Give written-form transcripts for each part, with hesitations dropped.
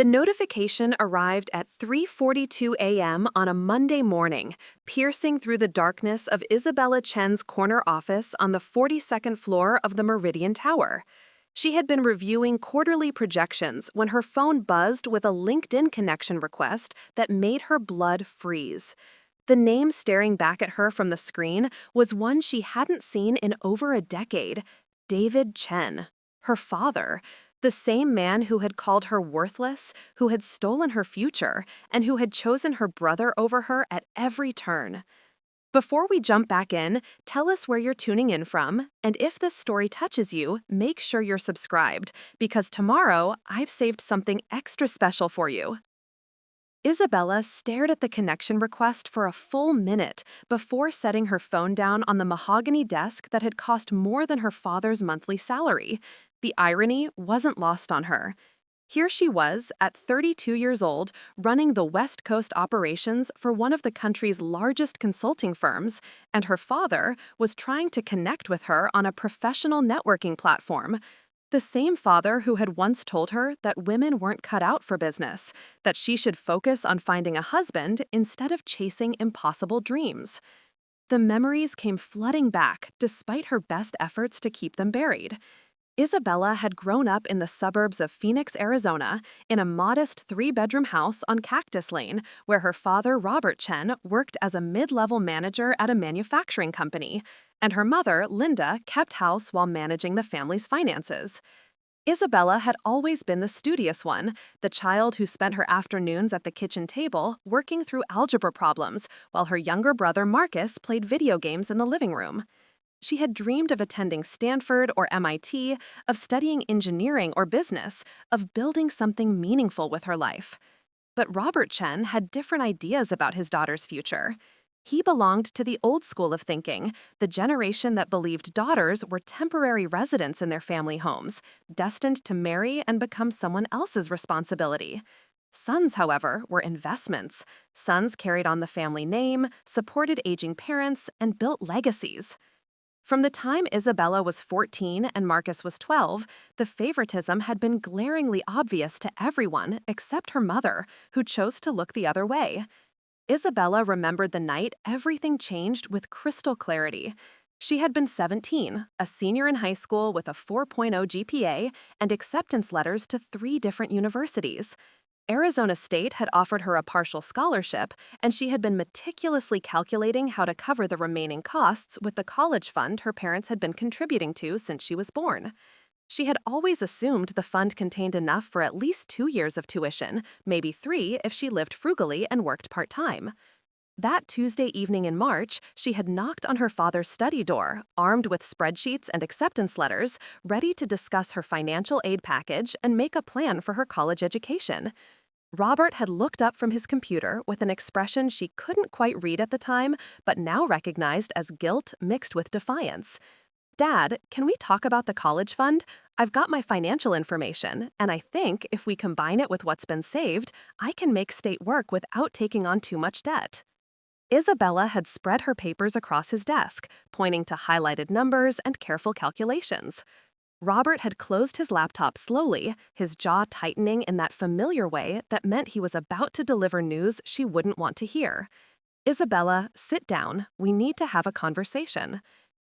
The notification arrived at 3:42 a.m. on a Monday morning, piercing through the darkness of Isabella Chen's corner office on the 42nd floor of the Meridian Tower. She had been reviewing quarterly projections when her phone buzzed with a LinkedIn connection request that made her blood freeze. The name staring back at her from the screen was one she hadn't seen in over a decade: David Chen, her father. The same man who had called her worthless, who had stolen her future, and who had chosen her brother over her at every turn. Before we jump back in, tell us where you're tuning in from, and if this story touches you, make sure you're subscribed, because tomorrow I've saved something extra special for you. Isabella stared at the connection request for a full minute before setting her phone down on the mahogany desk that had cost more than her father's monthly salary. The irony wasn't lost on her. Here she was, at 32 years old, running the West Coast operations for one of the country's largest consulting firms, and her father was trying to connect with her on a professional networking platform. The same father who had once told her that women weren't cut out for business, that she should focus on finding a husband instead of chasing impossible dreams. The memories came flooding back despite her best efforts to keep them buried. Isabella had grown up in the suburbs of Phoenix, Arizona, in a modest three-bedroom house on Cactus Lane, where her father, Robert Chen, worked as a mid-level manager at a manufacturing company, and her mother, Linda, kept house while managing the family's finances. Isabella had always been the studious one, the child who spent her afternoons at the kitchen table working through algebra problems, while her younger brother, Marcus, played video games in the living room. She had dreamed of attending Stanford or MIT, of studying engineering or business, of building something meaningful with her life. But Robert Chen had different ideas about his daughter's future. He belonged to the old school of thinking, the generation that believed daughters were temporary residents in their family homes, destined to marry and become someone else's responsibility. Sons, however, were investments. Sons carried on the family name, supported aging parents, and built legacies. From the time Isabella was 14 and Marcus was 12, the favoritism had been glaringly obvious to everyone except her mother, who chose to look the other way. Isabella remembered the night everything changed with crystal clarity. She had been 17, a senior in high school with a 4.0 GPA and acceptance letters to 3 different universities. Arizona State had offered her a partial scholarship, and she had been meticulously calculating how to cover the remaining costs with the college fund her parents had been contributing to since she was born. She had always assumed the fund contained enough for at least 2 years of tuition, maybe 3 if she lived frugally and worked part-time. That Tuesday evening in March, she had knocked on her father's study door, armed with spreadsheets and acceptance letters, ready to discuss her financial aid package and make a plan for her college education. Robert had looked up from his computer with an expression she couldn't quite read at the time, but now recognized as guilt mixed with defiance. "Dad, can we talk about the college fund? I've got my financial information, and I think if we combine it with what's been saved, I can make state work without taking on too much debt." Isabella had spread her papers across his desk, pointing to highlighted numbers and careful calculations. Robert had closed his laptop slowly, his jaw tightening in that familiar way that meant he was about to deliver news she wouldn't want to hear. "Isabella, sit down. We need to have a conversation."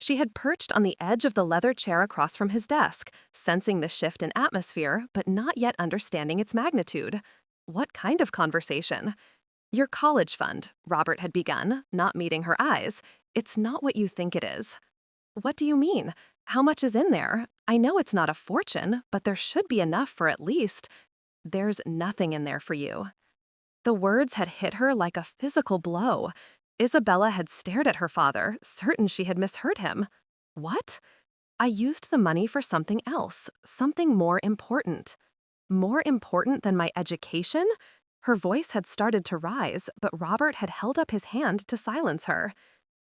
She had perched on the edge of the leather chair across from his desk, sensing the shift in atmosphere, but not yet understanding its magnitude. What kind of conversation? "Your college fund," Robert had begun, not meeting her eyes. "It's not what you think it is." "What do you mean? How much is in there? I know it's not a fortune, but there should be enough for at least—" "There's nothing in there for you." The words had hit her like a physical blow. Isabella had stared at her father, certain she had misheard him. "What?" "I used the money for something else, something more important." "More important than my education?" Her voice had started to rise, but Robert had held up his hand to silence her.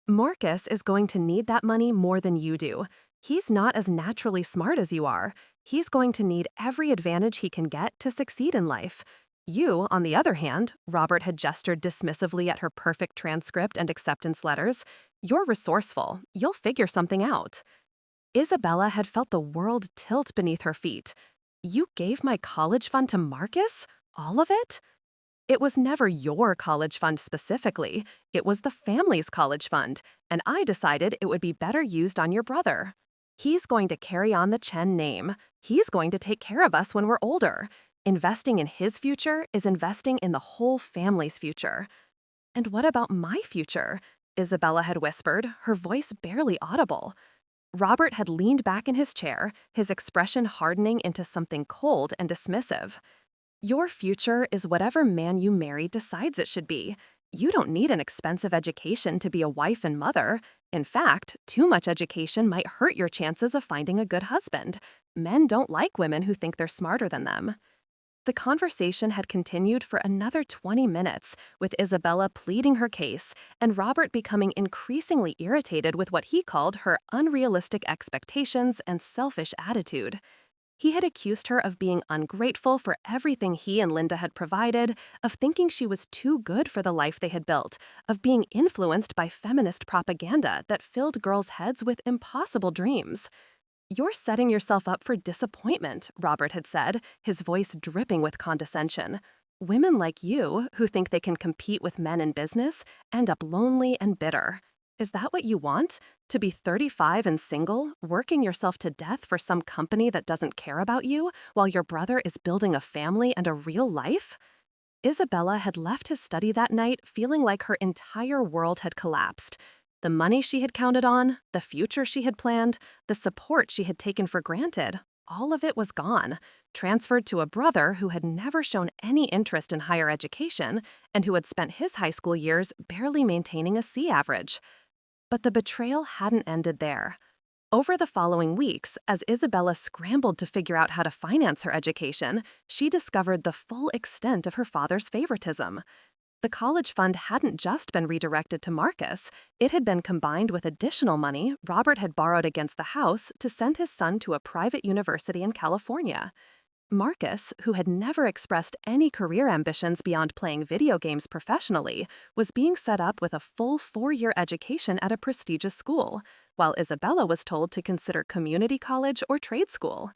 "Marcus is going to need that money more than you do. He's not as naturally smart as you are. He's going to need every advantage he can get to succeed in life. You, on the other hand," Robert had gestured dismissively at her perfect transcript and acceptance letters, "you're resourceful. You'll figure something out." Isabella had felt the world tilt beneath her feet. "You gave my college fund to Marcus? All of it? It was never your college fund specifically. It was the family's college fund, and I decided it would be better used on your brother. He's going to carry on the Chen name. He's going to take care of us when we're older. Investing in his future is investing in the whole family's future. And what about my future? Isabella had whispered, her voice barely audible. Robert had leaned back in his chair, his expression hardening into something cold and dismissive. Your future is whatever man you marry decides it should be. You don't need an expensive education to be a wife and mother. In fact, too much education might hurt your chances of finding a good husband. Men don't like women who think they're smarter than them. The conversation had continued for another 20 minutes, with Isabella pleading her case and Robert becoming increasingly irritated with what he called her unrealistic expectations and selfish attitude. He had accused her of being ungrateful for everything he and Linda had provided, of thinking she was too good for the life they had built, of being influenced by feminist propaganda that filled girls' heads with impossible dreams. "You're setting yourself up for disappointment," Robert had said, his voice dripping with condescension. "Women like you, who think they can compete with men in business, end up lonely and bitter. Is that what you want? To be 35 and single, working yourself to death for some company that doesn't care about you, while your brother is building a family and a real life?" Isabella had left his study that night feeling like her entire world had collapsed. The money she had counted on, the future she had planned, the support she had taken for granted, all of it was gone, transferred to a brother who had never shown any interest in higher education and who had spent his high school years barely maintaining a C average. But the betrayal hadn't ended there. Over the following weeks, as Isabella scrambled to figure out how to finance her education, she discovered the full extent of her father's favoritism. The college fund hadn't just been redirected to Marcus, it had been combined with additional money Robert had borrowed against the house to send his son to a private university in California. Marcus, who had never expressed any career ambitions beyond playing video games professionally, was being set up with a full 4-year education at a prestigious school, while Isabella was told to consider community college or trade school.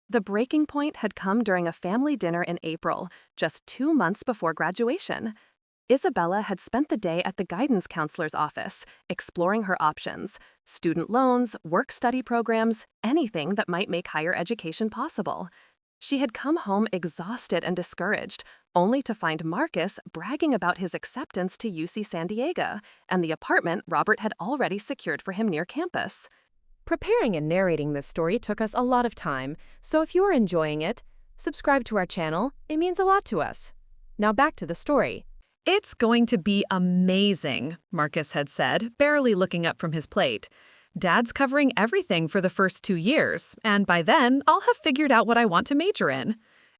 The breaking point had come during a family dinner in April, just 2 months before graduation. Isabella had spent the day at the guidance counselor's office, exploring her options: student loans, work-study programs, anything that might make higher education possible. She had come home exhausted and discouraged, only to find Marcus bragging about his acceptance to UC San Diego and the apartment Robert had already secured for him near campus. Preparing and narrating this story took us a lot of time, so if you are enjoying it, subscribe to our channel. It means a lot to us. Now back to the story. "It's going to be amazing," Marcus had said, barely looking up from his plate. "Dad's covering everything for the first 2 years, and by then, I'll have figured out what I want to major in."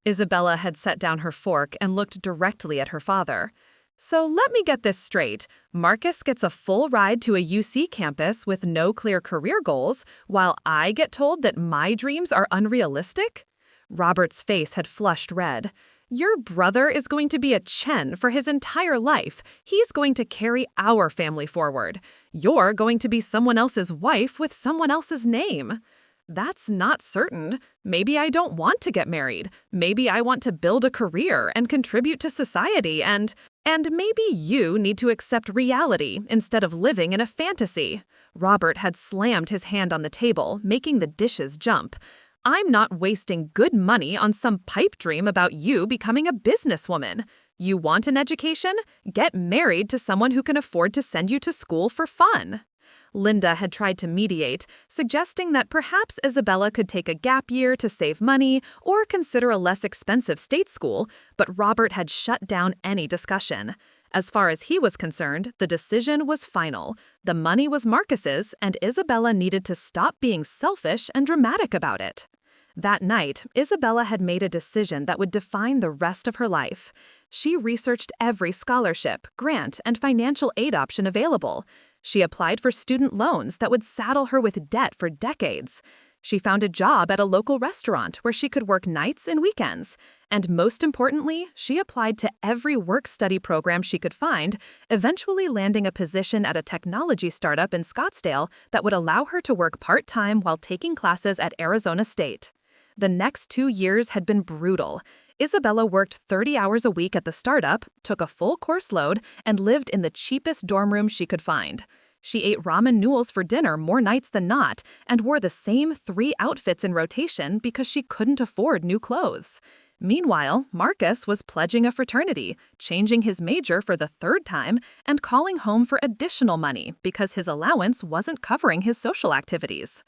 Isabella had set down her fork and looked directly at her father. "So let me get this straight. Marcus gets a full ride to a UC campus with no clear career goals, while I get told that my dreams are unrealistic?" Robert's face had flushed red. "Your brother is going to be a Chen for his entire life. He's going to carry our family forward. You're going to be someone else's wife with someone else's name. That's not certain. Maybe I don't want to get married. Maybe I want to build a career and contribute to society, and maybe you need to accept reality instead of living in a fantasy." Robert had slammed his hand on the table, making the dishes jump. "I'm not wasting good money on some pipe dream about you becoming a businesswoman. You want an education? Get married to someone who can afford to send you to school for fun." Linda had tried to mediate, suggesting that perhaps Isabella could take a gap year to save money or consider a less expensive state school, but Robert had shut down any discussion. As far as he was concerned, the decision was final. The money was Marcus's, and Isabella needed to stop being selfish and dramatic about it. That night, Isabella had made a decision that would define the rest of her life. She researched every scholarship, grant, and financial aid option available. She applied for student loans that would saddle her with debt for decades. She found a job at a local restaurant where she could work nights and weekends. And most importantly, she applied to every work-study program she could find, eventually landing a position at a technology startup in Scottsdale that would allow her to work part-time while taking classes at Arizona State. The next 2 years had been brutal. Isabella worked 30 hours a week at the startup, took a full course load, and lived in the cheapest dorm room she could find. She ate ramen noodles for dinner more nights than not and wore the same 3 outfits in rotation because she couldn't afford new clothes. Meanwhile, Marcus was pledging a fraternity, changing his major for the 3rd time, and calling home for additional money because his allowance wasn't covering his social activities.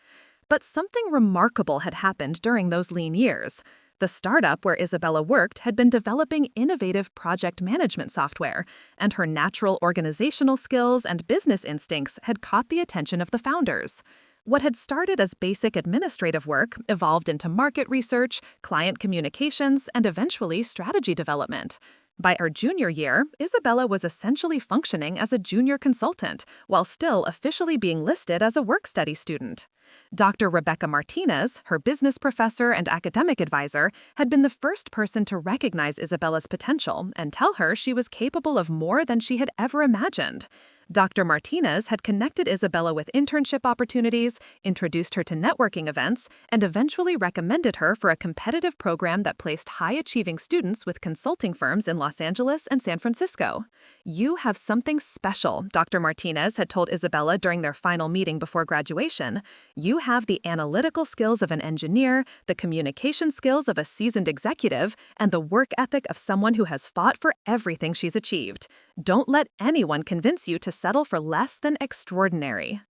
But something remarkable had happened during those lean years. The startup where Isabella worked had been developing innovative project management software, and her natural organizational skills and business instincts had caught the attention of the founders. What had started as basic administrative work evolved into market research, client communications, and eventually strategy development. By her junior year, Isabella was essentially functioning as a junior consultant, while still officially being listed as a work-study student. Dr. Rebecca Martinez, her business professor and academic advisor, had been the first person to recognize Isabella's potential and tell her she was capable of more than she had ever imagined. Dr. Martinez had connected Isabella with internship opportunities, introduced her to networking events, and eventually recommended her for a competitive program that placed high-achieving students with consulting firms in Los Angeles and San Francisco. "You have something special," Dr. Martinez had told Isabella during their final meeting before graduation. "You have the analytical skills of an engineer, the communication skills of a seasoned executive, and the work ethic of someone who has fought for everything she's achieved. Don't let anyone convince you to settle for less than extraordinary."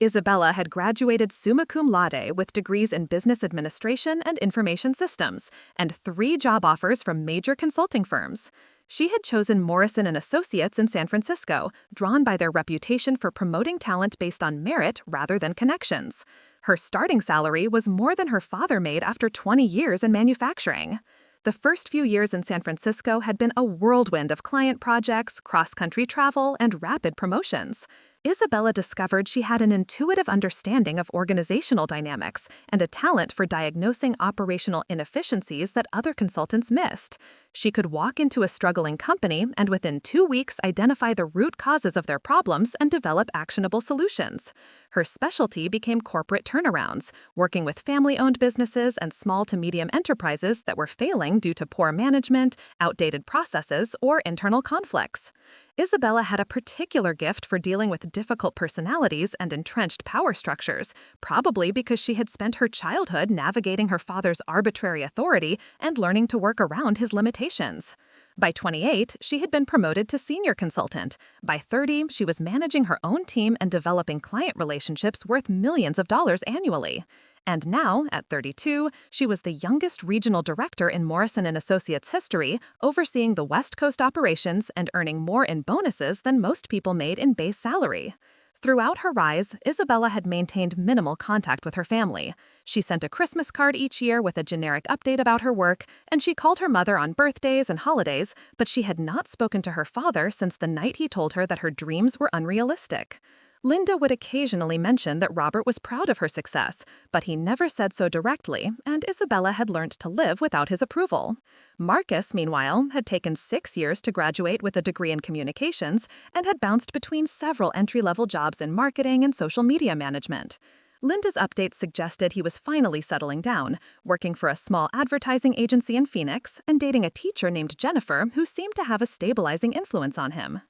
Isabella had graduated summa cum laude with degrees in business administration and information systems, and 3 job offers from major consulting firms. She had chosen Morrison & Associates in San Francisco, drawn by their reputation for promoting talent based on merit rather than connections. Her starting salary was more than her father made after 20 years in manufacturing. The first few years in San Francisco had been a whirlwind of client projects, cross-country travel, and rapid promotions. Isabella discovered she had an intuitive understanding of organizational dynamics and a talent for diagnosing operational inefficiencies that other consultants missed. She could walk into a struggling company and within 2 weeks identify the root causes of their problems and develop actionable solutions. Her specialty became corporate turnarounds, working with family-owned businesses and small to medium enterprises that were failing due to poor management, outdated processes, or internal conflicts. Isabella had a particular gift for dealing with difficult personalities and entrenched power structures, probably because she had spent her childhood navigating her father's arbitrary authority and learning to work around his limitations. By 28, she had been promoted to senior consultant. By 30, she was managing her own team and developing client relationships worth millions of dollars annually. And now, at 32, she was the youngest regional director in Morrison & Associates history, overseeing the West Coast operations and earning more in bonuses than most people made in base salary. Throughout her rise, Isabella had maintained minimal contact with her family. She sent a Christmas card each year with a generic update about her work, and she called her mother on birthdays and holidays, but she had not spoken to her father since the night he told her that her dreams were unrealistic. Linda would occasionally mention that Robert was proud of her success, but he never said so directly, and Isabella had learned to live without his approval. Marcus, meanwhile, had taken 6 years to graduate with a degree in communications and had bounced between several entry-level jobs in marketing and social media management. Linda's updates suggested he was finally settling down, working for a small advertising agency in Phoenix and dating a teacher named Jennifer who seemed to have a stabilizing influence on him.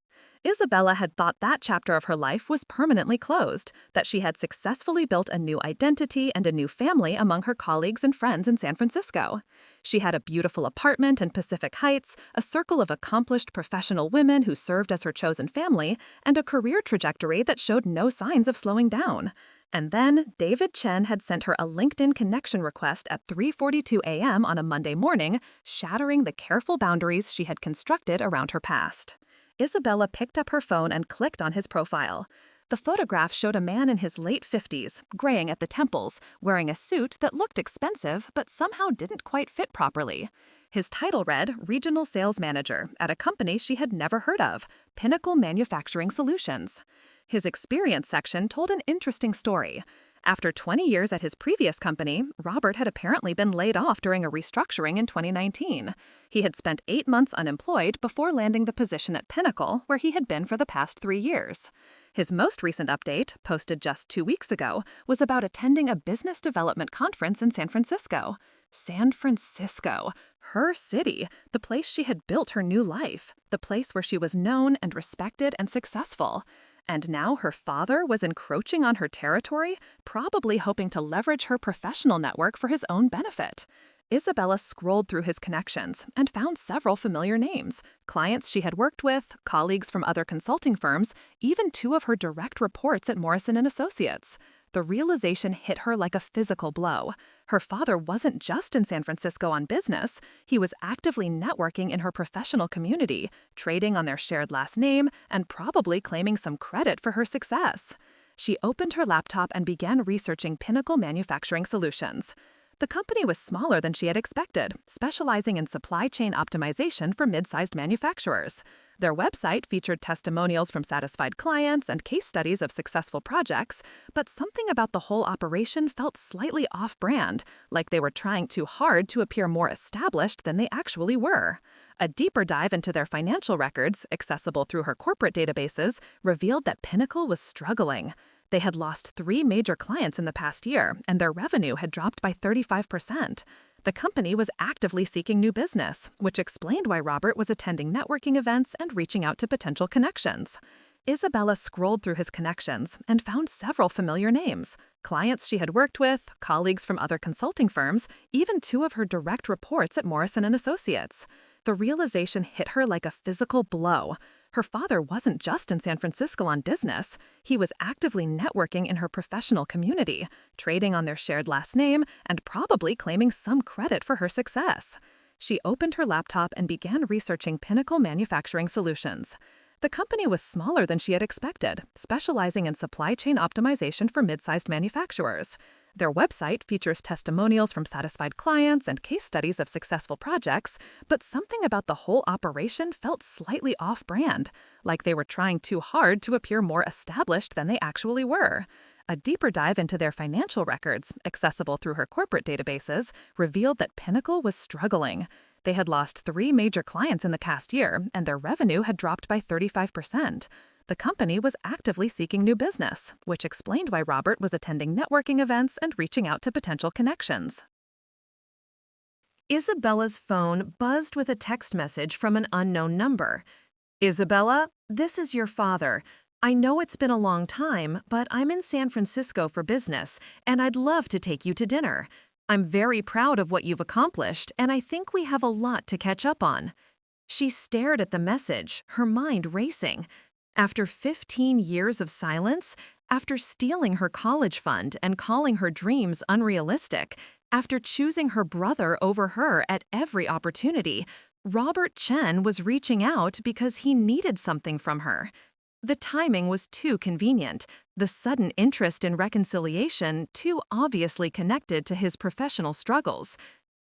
Isabella had thought that chapter of her life was permanently closed, that she had successfully built a new identity and a new family among her colleagues and friends in San Francisco. She had a beautiful apartment in Pacific Heights, a circle of accomplished professional women who served as her chosen family, and a career trajectory that showed no signs of slowing down. And then, David Chen had sent her a LinkedIn connection request at 3:42 a.m. on a Monday morning, shattering the careful boundaries she had constructed around her past. Isabella picked up her phone and clicked on his profile. The photograph showed a man in his late 50s, graying at the temples, wearing a suit that looked expensive but somehow didn't quite fit properly. His title read Regional Sales Manager at a company she had never heard of, Pinnacle Manufacturing Solutions. His experience section told an interesting story. After 20 years at his previous company, Robert had apparently been laid off during a restructuring in 2019. He had spent 8 months unemployed before landing the position at Pinnacle, where he had been for the past 3 years. His most recent update, posted just 2 weeks ago, was about attending a business development conference in San Francisco. San Francisco, her city, the place she had built her new life, the place where she was known and respected and successful. And now her father was encroaching on her territory, probably hoping to leverage her professional network for his own benefit. Isabella scrolled through his connections and found several familiar names, clients she had worked with, colleagues from other consulting firms, even two of her direct reports at Morrison & Associates. The realization hit her like a physical blow. Her father wasn't just in San Francisco on business, he was actively networking in her professional community, trading on their shared last name, and probably claiming some credit for her success. She opened her laptop and began researching Pinnacle Manufacturing Solutions. The company was smaller than she had expected, specializing in supply chain optimization for mid-sized manufacturers. Their website featured testimonials from satisfied clients and case studies of successful projects, but something about the whole operation felt slightly off-brand, like they were trying too hard to appear more established than they actually were. A deeper dive into their financial records, accessible through her corporate databases, revealed that Pinnacle was struggling. They had lost 3 major clients in the past year, and their revenue had dropped by 35%. The company was actively seeking new business, which explained why Robert was attending networking events and reaching out to potential connections. Isabella scrolled through his connections and found several familiar names, clients she had worked with, colleagues from other consulting firms, even two of her direct reports at Morrison & Associates. The realization hit her like a physical blow. Her father wasn't just in San Francisco on business, he was actively networking in her professional community, trading on their shared last name, and probably claiming some credit for her success. She opened her laptop and began researching Pinnacle Manufacturing Solutions. The company was smaller than she had expected, specializing in supply chain optimization for mid-sized manufacturers. Their website features testimonials from satisfied clients and case studies of successful projects, but something about the whole operation felt slightly off-brand, like they were trying too hard to appear more established than they actually were. A deeper dive into their financial records, accessible through her corporate databases, revealed that Pinnacle was struggling. They had lost 3 major clients in the past year, and their revenue had dropped by 35%. The company was actively seeking new business, which explained why Robert was attending networking events and reaching out to potential connections. Isabella's phone buzzed with a text message from an unknown number. "Isabella, this is your father. I know it's been a long time, but I'm in San Francisco for business, and I'd love to take you to dinner. I'm very proud of what you've accomplished, and I think we have a lot to catch up on." She stared at the message, her mind racing. After 15 years of silence, after stealing her college fund and calling her dreams unrealistic, after choosing her brother over her at every opportunity, Robert Chen was reaching out because he needed something from her. The timing was too convenient, the sudden interest in reconciliation too obviously connected to his professional struggles.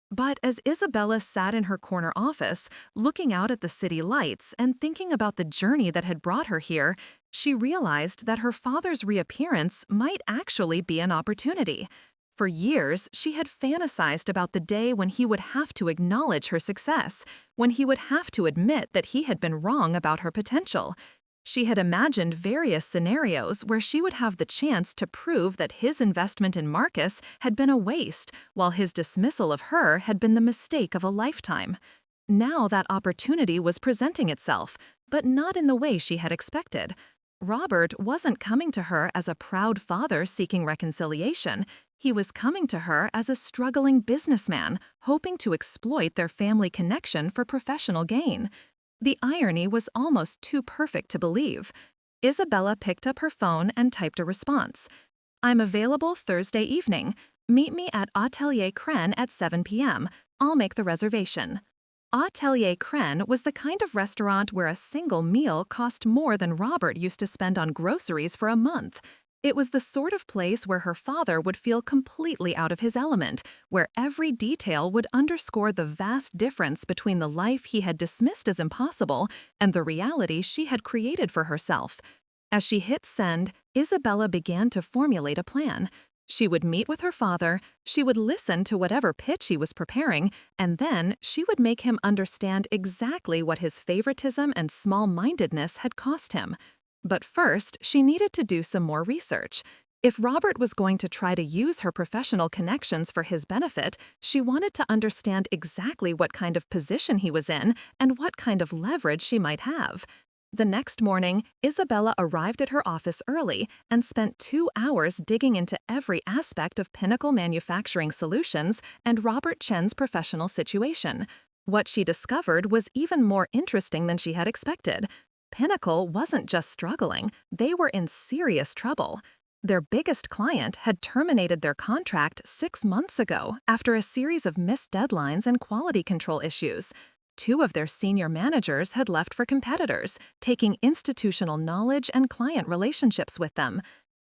But as Isabella sat in her corner office, looking out at the city lights and thinking about the journey that had brought her here, she realized that her father's reappearance might actually be an opportunity. For years, she had fantasized about the day when he would have to acknowledge her success, when he would have to admit that he had been wrong about her potential. She had imagined various scenarios where she would have the chance to prove that his investment in Marcus had been a waste, while his dismissal of her had been the mistake of a lifetime. Now that opportunity was presenting itself, but not in the way she had expected. Robert wasn't coming to her as a proud father seeking reconciliation. He was coming to her as a struggling businessman, hoping to exploit their family connection for professional gain. The irony was almost too perfect to believe. Isabella picked up her phone and typed a response. "I'm available Thursday evening. Meet me at Atelier Cren at 7 p.m. I'll make the reservation." Atelier Cren was the kind of restaurant where a single meal cost more than Robert used to spend on groceries for a month. It was the sort of place where her father would feel completely out of his element, where every detail would underscore the vast difference between the life he had dismissed as impossible and the reality she had created for herself. As she hit send, Isabella began to formulate a plan. She would meet with her father, she would listen to whatever pitch he was preparing, and then she would make him understand exactly what his favoritism and small-mindedness had cost him. But first, she needed to do some more research. If Robert was going to try to use her professional connections for his benefit, she wanted to understand exactly what kind of position he was in and what kind of leverage she might have. The next morning, Isabella arrived at her office early and spent 2 hours digging into every aspect of Pinnacle Manufacturing Solutions and Robert Chen's professional situation. What she discovered was even more interesting than she had expected. Pinnacle wasn't just struggling, they were in serious trouble. Their biggest client had terminated their contract 6 months ago after a series of missed deadlines and quality control issues. Two of their senior managers had left for competitors, taking institutional knowledge and client relationships with them.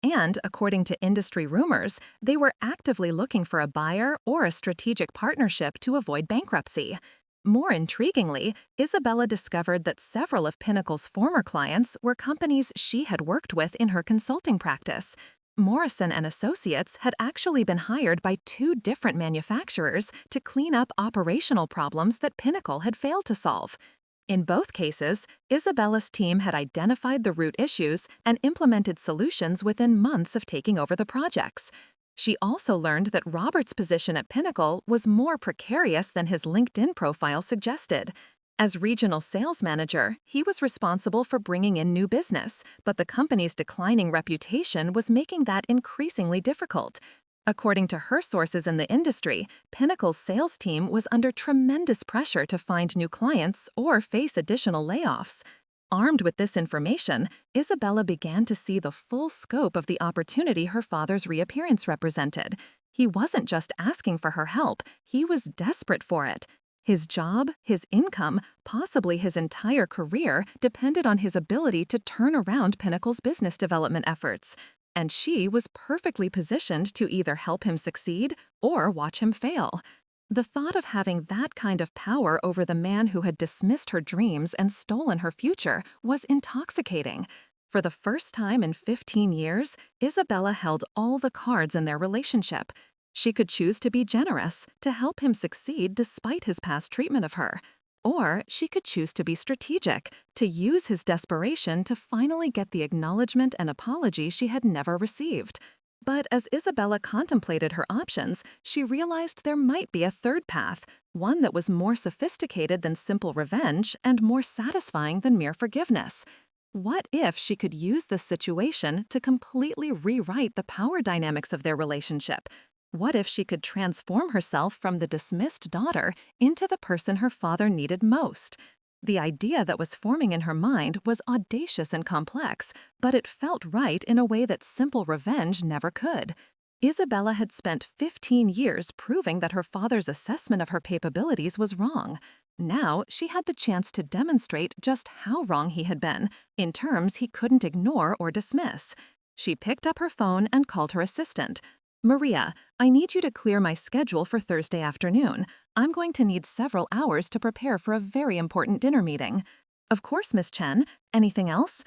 And, according to industry rumors, they were actively looking for a buyer or a strategic partnership to avoid bankruptcy. More intriguingly, Isabella discovered that several of Pinnacle's former clients were companies she had worked with in her consulting practice. Morrison and Associates had actually been hired by 2 different manufacturers to clean up operational problems that Pinnacle had failed to solve. In both cases, Isabella's team had identified the root issues and implemented solutions within months of taking over the projects. She also learned that Robert's position at Pinnacle was more precarious than his LinkedIn profile suggested. As regional sales manager, he was responsible for bringing in new business, but the company's declining reputation was making that increasingly difficult. According to her sources in the industry, Pinnacle's sales team was under tremendous pressure to find new clients or face additional layoffs. Armed with this information, Isabella began to see the full scope of the opportunity her father's reappearance represented. He wasn't just asking for her help, he was desperate for it. His job, his income, possibly his entire career depended on his ability to turn around Pinnacle's business development efforts. And she was perfectly positioned to either help him succeed or watch him fail. The thought of having that kind of power over the man who had dismissed her dreams and stolen her future was intoxicating. For the first time in 15 years, Isabella held all the cards in their relationship. She could choose to be generous, to help him succeed despite his past treatment of her. Or she could choose to be strategic, to use his desperation to finally get the acknowledgement and apology she had never received. But as Isabella contemplated her options, she realized there might be a third path, one that was more sophisticated than simple revenge and more satisfying than mere forgiveness. What if she could use this situation to completely rewrite the power dynamics of their relationship? What if she could transform herself from the dismissed daughter into the person her father needed most? The idea that was forming in her mind was audacious and complex, but it felt right in a way that simple revenge never could. Isabella had spent 15 years proving that her father's assessment of her capabilities was wrong. Now she had the chance to demonstrate just how wrong he had been, in terms he couldn't ignore or dismiss. She picked up her phone and called her assistant. "Maria, I need you to clear my schedule for Thursday afternoon. I'm going to need several hours to prepare for a very important dinner meeting." "Of course, Miss Chen. Anything else?"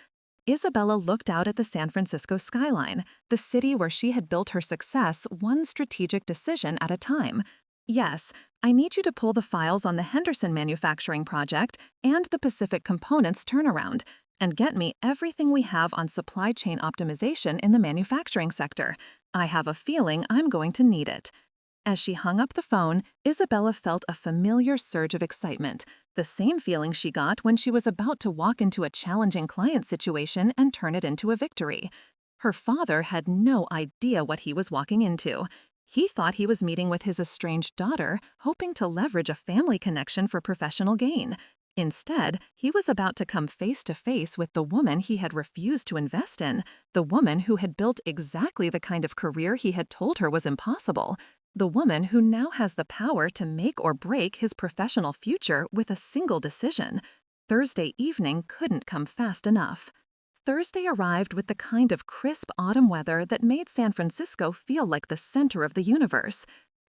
Isabella looked out at the San Francisco skyline, the city where she had built her success one strategic decision at a time. "Yes, I need you to pull the files on the Henderson manufacturing project and the Pacific Components turnaround, and get me everything we have on supply chain optimization in the manufacturing sector. I have a feeling I'm going to need it." As she hung up the phone, Isabella felt a familiar surge of excitement, the same feeling she got when she was about to walk into a challenging client situation and turn it into a victory. Her father had no idea what he was walking into. He thought he was meeting with his estranged daughter, hoping to leverage a family connection for professional gain. Instead, he was about to come face to face with the woman he had refused to invest in, the woman who had built exactly the kind of career he had told her was impossible, the woman who now has the power to make or break his professional future with a single decision. Thursday evening couldn't come fast enough. Thursday arrived with the kind of crisp autumn weather that made San Francisco feel like the center of the universe.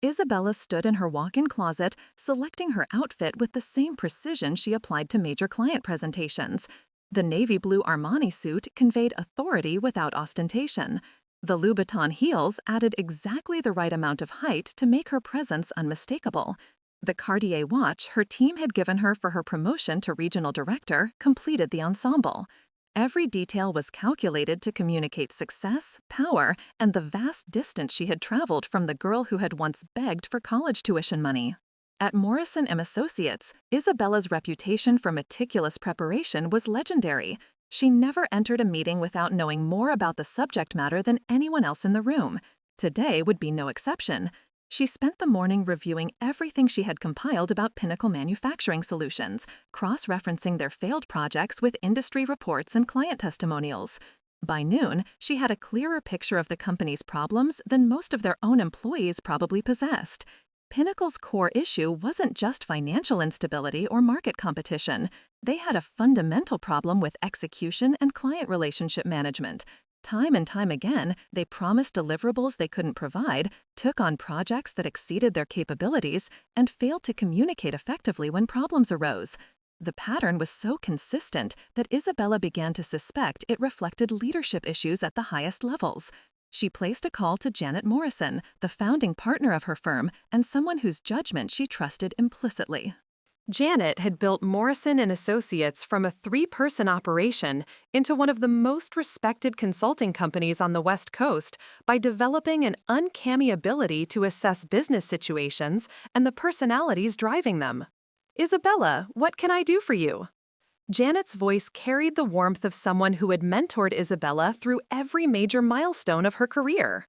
Isabella stood in her walk-in closet, selecting her outfit with the same precision she applied to major client presentations. The navy blue Armani suit conveyed authority without ostentation. The Louboutin heels added exactly the right amount of height to make her presence unmistakable. The Cartier watch her team had given her for her promotion to regional director completed the ensemble. Every detail was calculated to communicate success, power, and the vast distance she had traveled from the girl who had once begged for college tuition money. At Morrison & Associates, Isabella's reputation for meticulous preparation was legendary. She never entered a meeting without knowing more about the subject matter than anyone else in the room. Today would be no exception. She spent the morning reviewing everything she had compiled about Pinnacle Manufacturing Solutions, cross-referencing their failed projects with industry reports and client testimonials. By noon, she had a clearer picture of the company's problems than most of their own employees probably possessed. Pinnacle's core issue wasn't just financial instability or market competition. They had a fundamental problem with execution and client relationship management. Time and time again, they promised deliverables they couldn't provide, took on projects that exceeded their capabilities, and failed to communicate effectively when problems arose. The pattern was so consistent that Isabella began to suspect it reflected leadership issues at the highest levels. She placed a call to Janet Morrison, the founding partner of her firm, and someone whose judgment she trusted implicitly. Janet had built Morrison & Associates from a 3-person operation into one of the most respected consulting companies on the West Coast by developing an uncanny ability to assess business situations and the personalities driving them. "Isabella, what can I do for you?" Janet's voice carried the warmth of someone who had mentored Isabella through every major milestone of her career.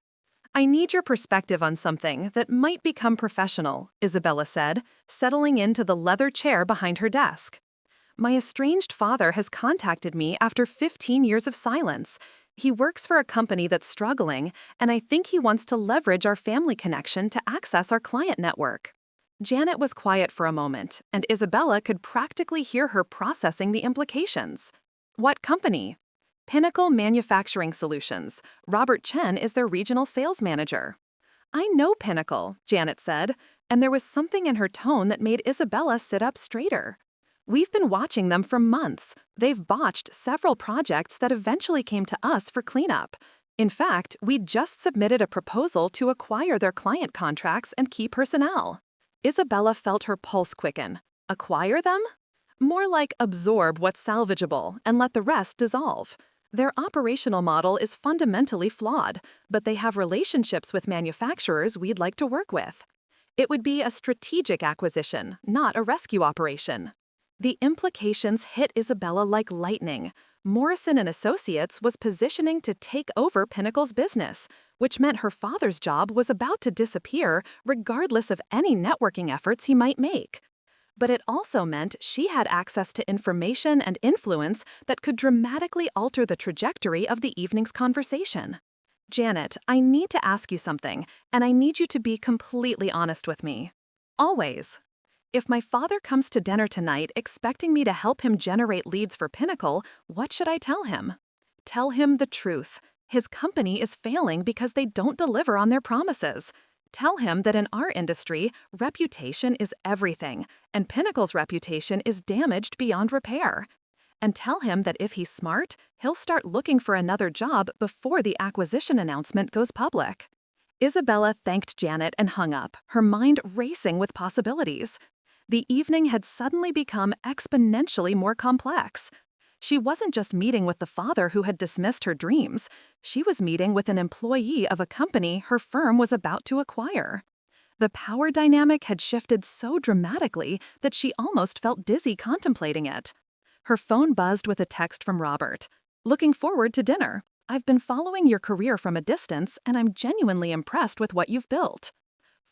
"I need your perspective on something that might become professional," Isabella said, settling into the leather chair behind her desk. "My estranged father has contacted me after 15 years of silence. He works for a company that's struggling, and I think he wants to leverage our family connection to access our client network." Janet was quiet for a moment, and Isabella could practically hear her processing the implications. "What company?" "Pinnacle Manufacturing Solutions. Robert Chen is their regional sales manager." "I know Pinnacle," Janet said, and there was something in her tone that made Isabella sit up straighter. "We've been watching them for months. They've botched several projects that eventually came to us for cleanup. In fact, we just submitted a proposal to acquire their client contracts and key personnel." Isabella felt her pulse quicken. Acquire them? More like absorb what's salvageable and let the rest dissolve. Their operational model is fundamentally flawed, but they have relationships with manufacturers we'd like to work with. It would be a strategic acquisition, not a rescue operation. The implications hit Isabella like lightning. Morrison & Associates was positioning to take over Pinnacle's business, which meant her father's job was about to disappear regardless of any networking efforts he might make. But it also meant she had access to information and influence that could dramatically alter the trajectory of the evening's conversation. "Janet, I need to ask you something, and I need you to be completely honest with me. Always. If my father comes to dinner tonight expecting me to help him generate leads for Pinnacle, what should I tell him?" "Tell him the truth. His company is failing because they don't deliver on their promises. Tell him that in our industry, reputation is everything, and Pinnacle's reputation is damaged beyond repair. And tell him that if he's smart, he'll start looking for another job before the acquisition announcement goes public." Isabella thanked Janet and hung up, her mind racing with possibilities. The evening had suddenly become exponentially more complex. She wasn't just meeting with the father who had dismissed her dreams. She was meeting with an employee of a company her firm was about to acquire. The power dynamic had shifted so dramatically that she almost felt dizzy contemplating it. Her phone buzzed with a text from Robert. "Looking forward to dinner. I've been following your career from a distance, and I'm genuinely impressed with what you've built."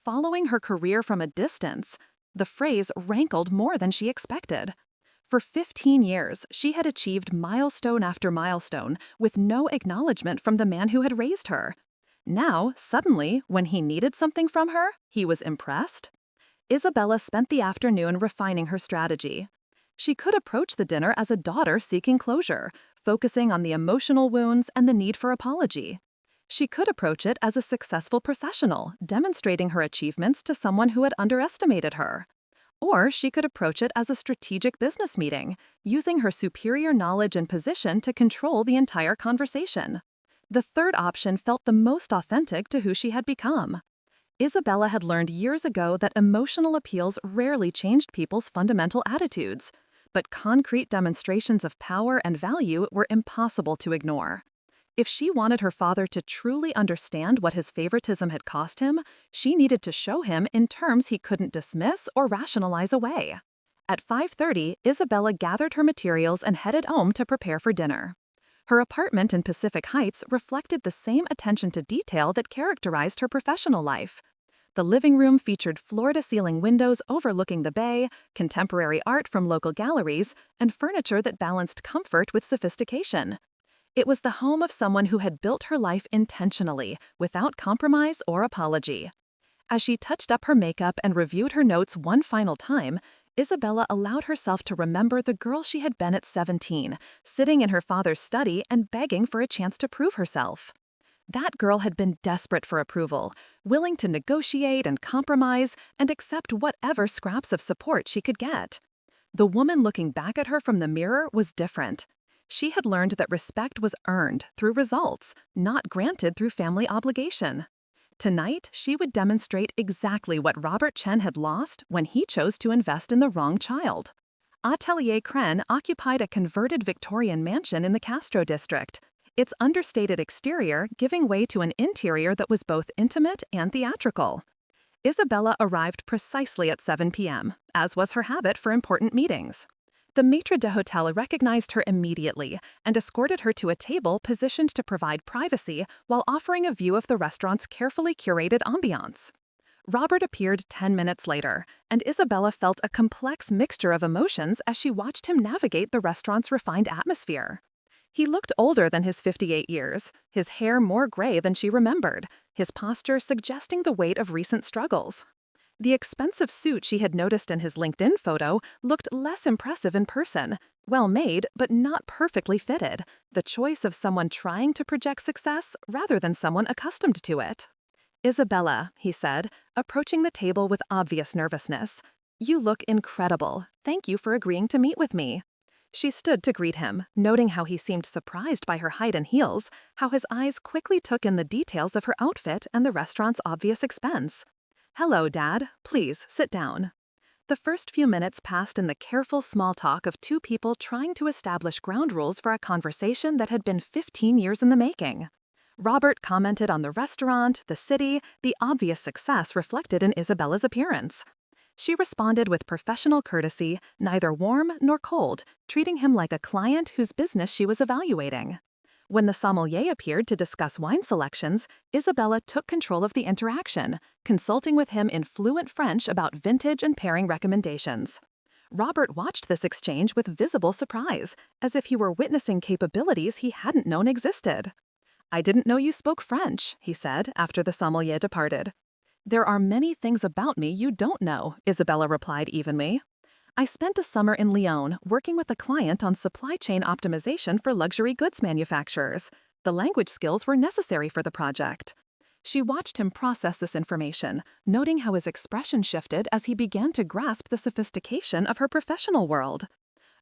Following her career from a distance, the phrase rankled more than she expected. For 15 years, she had achieved milestone after milestone with no acknowledgement from the man who had raised her. Now, suddenly, when he needed something from her, he was impressed. Isabella spent the afternoon refining her strategy. She could approach the dinner as a daughter seeking closure, focusing on the emotional wounds and the need for apology. She could approach it as a successful professional, demonstrating her achievements to someone who had underestimated her. Or she could approach it as a strategic business meeting, using her superior knowledge and position to control the entire conversation. The third option felt the most authentic to who she had become. Isabella had learned years ago that emotional appeals rarely changed people's fundamental attitudes. but concrete demonstrations of power and value were impossible to ignore. If she wanted her father to truly understand what his favoritism had cost him, she needed to show him in terms he couldn't dismiss or rationalize away. At 5:30, Isabella gathered her materials and headed home to prepare for dinner. Her apartment in Pacific Heights reflected the same attention to detail that characterized her professional life. The living room featured floor-to-ceiling windows overlooking the bay, contemporary art from local galleries, and furniture that balanced comfort with sophistication. It was the home of someone who had built her life intentionally, without compromise or apology. As she touched up her makeup and reviewed her notes one final time, Isabella allowed herself to remember the girl she had been at 17, sitting in her father's study and begging for a chance to prove herself. That girl had been desperate for approval, willing to negotiate and compromise and accept whatever scraps of support she could get. The woman looking back at her from the mirror was different. She had learned that respect was earned through results, not granted through family obligation. Tonight, she would demonstrate exactly what Robert Chen had lost when he chose to invest in the wrong child. Atelier Kren occupied a converted Victorian mansion in the Castro district, its understated exterior giving way to an interior that was both intimate and theatrical. Isabella arrived precisely at 7 p.m., as was her habit for important meetings. The maître d'hôtel recognized her immediately and escorted her to a table positioned to provide privacy while offering a view of the restaurant's carefully curated ambiance. Robert appeared 10 minutes later, and Isabella felt a complex mixture of emotions as she watched him navigate the restaurant's refined atmosphere. He looked older than his 58 years, his hair more gray than she remembered, his posture suggesting the weight of recent struggles. The expensive suit she had noticed in his LinkedIn photo looked less impressive in person, well-made but not perfectly fitted, the choice of someone trying to project success rather than someone accustomed to it. "Isabella," he said, approaching the table with obvious nervousness, "you look incredible. Thank you for agreeing to meet with me." She stood to greet him, noting how he seemed surprised by her height and heels, how his eyes quickly took in the details of her outfit and the restaurant's obvious expense. "Hello, Dad. Please, sit down." The first few minutes passed in the careful small talk of two people trying to establish ground rules for a conversation that had been 15 years in the making. Robert commented on the restaurant, the city, the obvious success reflected in Isabella's appearance. She responded with professional courtesy, neither warm nor cold, treating him like a client whose business she was evaluating. When the sommelier appeared to discuss wine selections, Isabella took control of the interaction, consulting with him in fluent French about vintage and pairing recommendations. Robert watched this exchange with visible surprise, as if he were witnessing capabilities he hadn't known existed. "I didn't know you spoke French," he said after the sommelier departed. "There are many things about me you don't know," Isabella replied evenly. "I spent a summer in Lyon working with a client on supply chain optimization for luxury goods manufacturers. The language skills were necessary for the project." She watched him process this information, noting how his expression shifted as he began to grasp the sophistication of her professional world.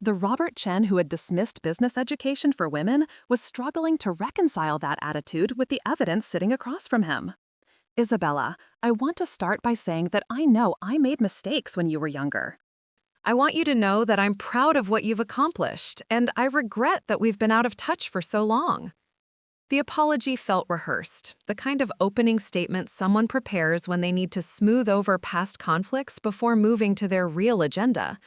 The Robert Chen who had dismissed business education for women was struggling to reconcile that attitude with the evidence sitting across from him. "Isabella, I want to start by saying that I know I made mistakes when you were younger. I want you to know that I'm proud of what you've accomplished, and I regret that we've been out of touch for so long." The apology felt rehearsed, the kind of opening statement someone prepares when they need to smooth over past conflicts before moving to their real agenda.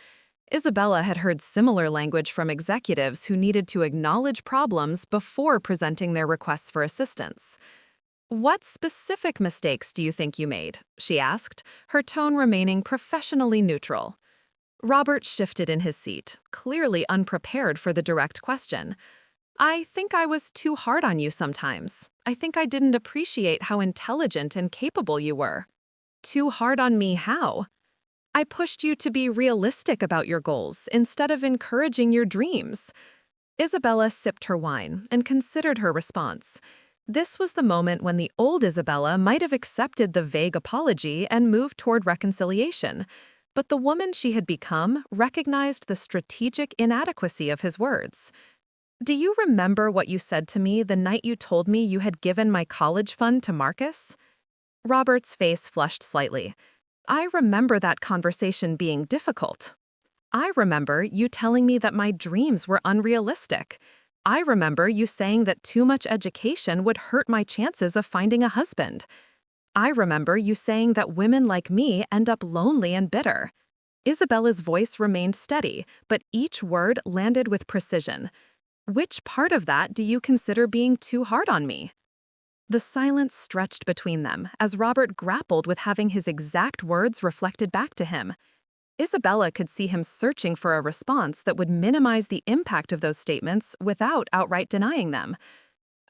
Isabella had heard similar language from executives who needed to acknowledge problems before presenting their requests for assistance. "What specific mistakes do you think you made?" she asked, her tone remaining professionally neutral. Robert shifted in his seat, clearly unprepared for the direct question. "I think I was too hard on you sometimes. I think I didn't appreciate how intelligent and capable you were." "Too hard on me how?" "I pushed you to be realistic about your goals instead of encouraging your dreams." Isabella sipped her wine and considered her response. This was the moment when the old Isabella might have accepted the vague apology and moved toward reconciliation. But the woman she had become recognized the strategic inadequacy of his words. "Do you remember what you said to me the night you told me you had given my college fund to Marcus?" Robert's face flushed slightly. "I remember that conversation being difficult." I remember you telling me that my dreams were unrealistic. I remember you saying that too much education would hurt my chances of finding a husband. I remember you saying that women like me end up lonely and bitter. Isabella's voice remained steady, but each word landed with precision. Which part of that do you consider being too hard on me? The silence stretched between them as Robert grappled with having his exact words reflected back to him. Isabella could see him searching for a response that would minimize the impact of those statements without outright denying them.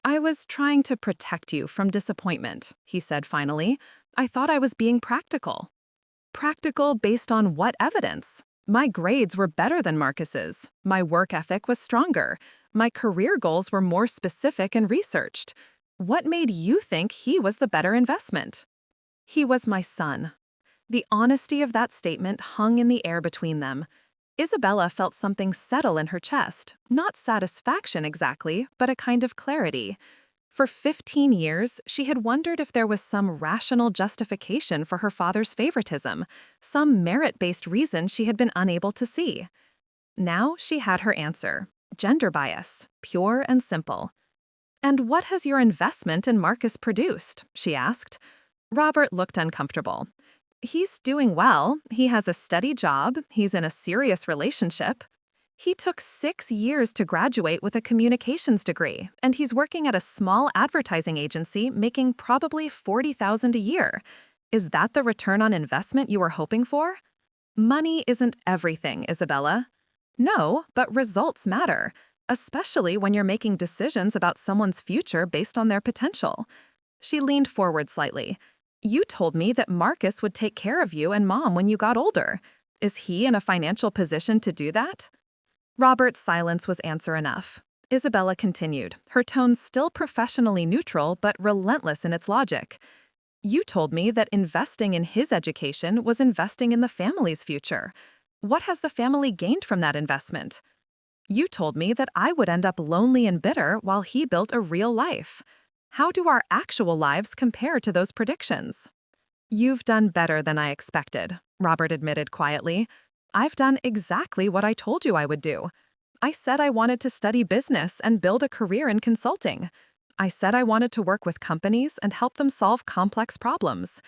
I was trying to protect you from disappointment, he said finally. I thought I was being practical. Practical based on what evidence? My grades were better than Marcus's. My work ethic was stronger. My career goals were more specific and researched. What made you think he was the better investment? He was my son. The honesty of that statement hung in the air between them. Isabella felt something settle in her chest, not satisfaction exactly, but a kind of clarity. For 15 years, she had wondered if there was some rational justification for her father's favoritism, some merit-based reason she had been unable to see. Now she had her answer: gender bias, pure and simple. "And what has your investment in Marcus produced?" she asked. Robert looked uncomfortable. "He's doing well. He has a steady job. He's in a serious relationship. He took 6 years to graduate with a communications degree, and he's working at a small advertising agency making probably $40,000 a year. Is that the return on investment you were hoping for?" Money isn't everything, Isabella. No, but results matter, especially when you're making decisions about someone's future based on their potential. She leaned forward slightly. "You told me that Marcus would take care of you and Mom when you got older. Is he in a financial position to do that?" Robert's silence was answer enough. Isabella continued, her tone still professionally neutral but relentless in its logic. "You told me that investing in his education was investing in the family's future. What has the family gained from that investment? You told me that I would end up lonely and bitter while he built a real life. How do our actual lives compare to those predictions?" "You've done better than I expected," Robert admitted quietly. "I've done exactly what I told you I would do. I said I wanted to study business and build a career in consulting. I said I wanted to work with companies and help them solve complex problems.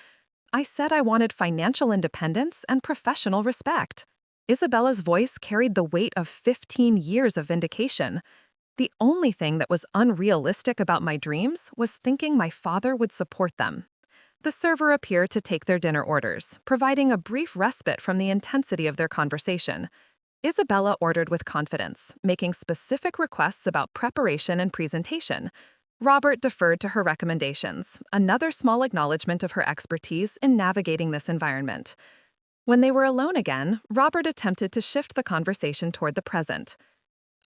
I said I wanted financial independence and professional respect." Isabella's voice carried the weight of 15 years of vindication. "The only thing that was unrealistic about my dreams was thinking my father would support them." The server appeared to take their dinner orders, providing a brief respite from the intensity of their conversation. Isabella ordered with confidence, making specific requests about preparation and presentation. Robert deferred to her recommendations, another small acknowledgement of her expertise in navigating this environment. When they were alone again, Robert attempted to shift the conversation toward the present.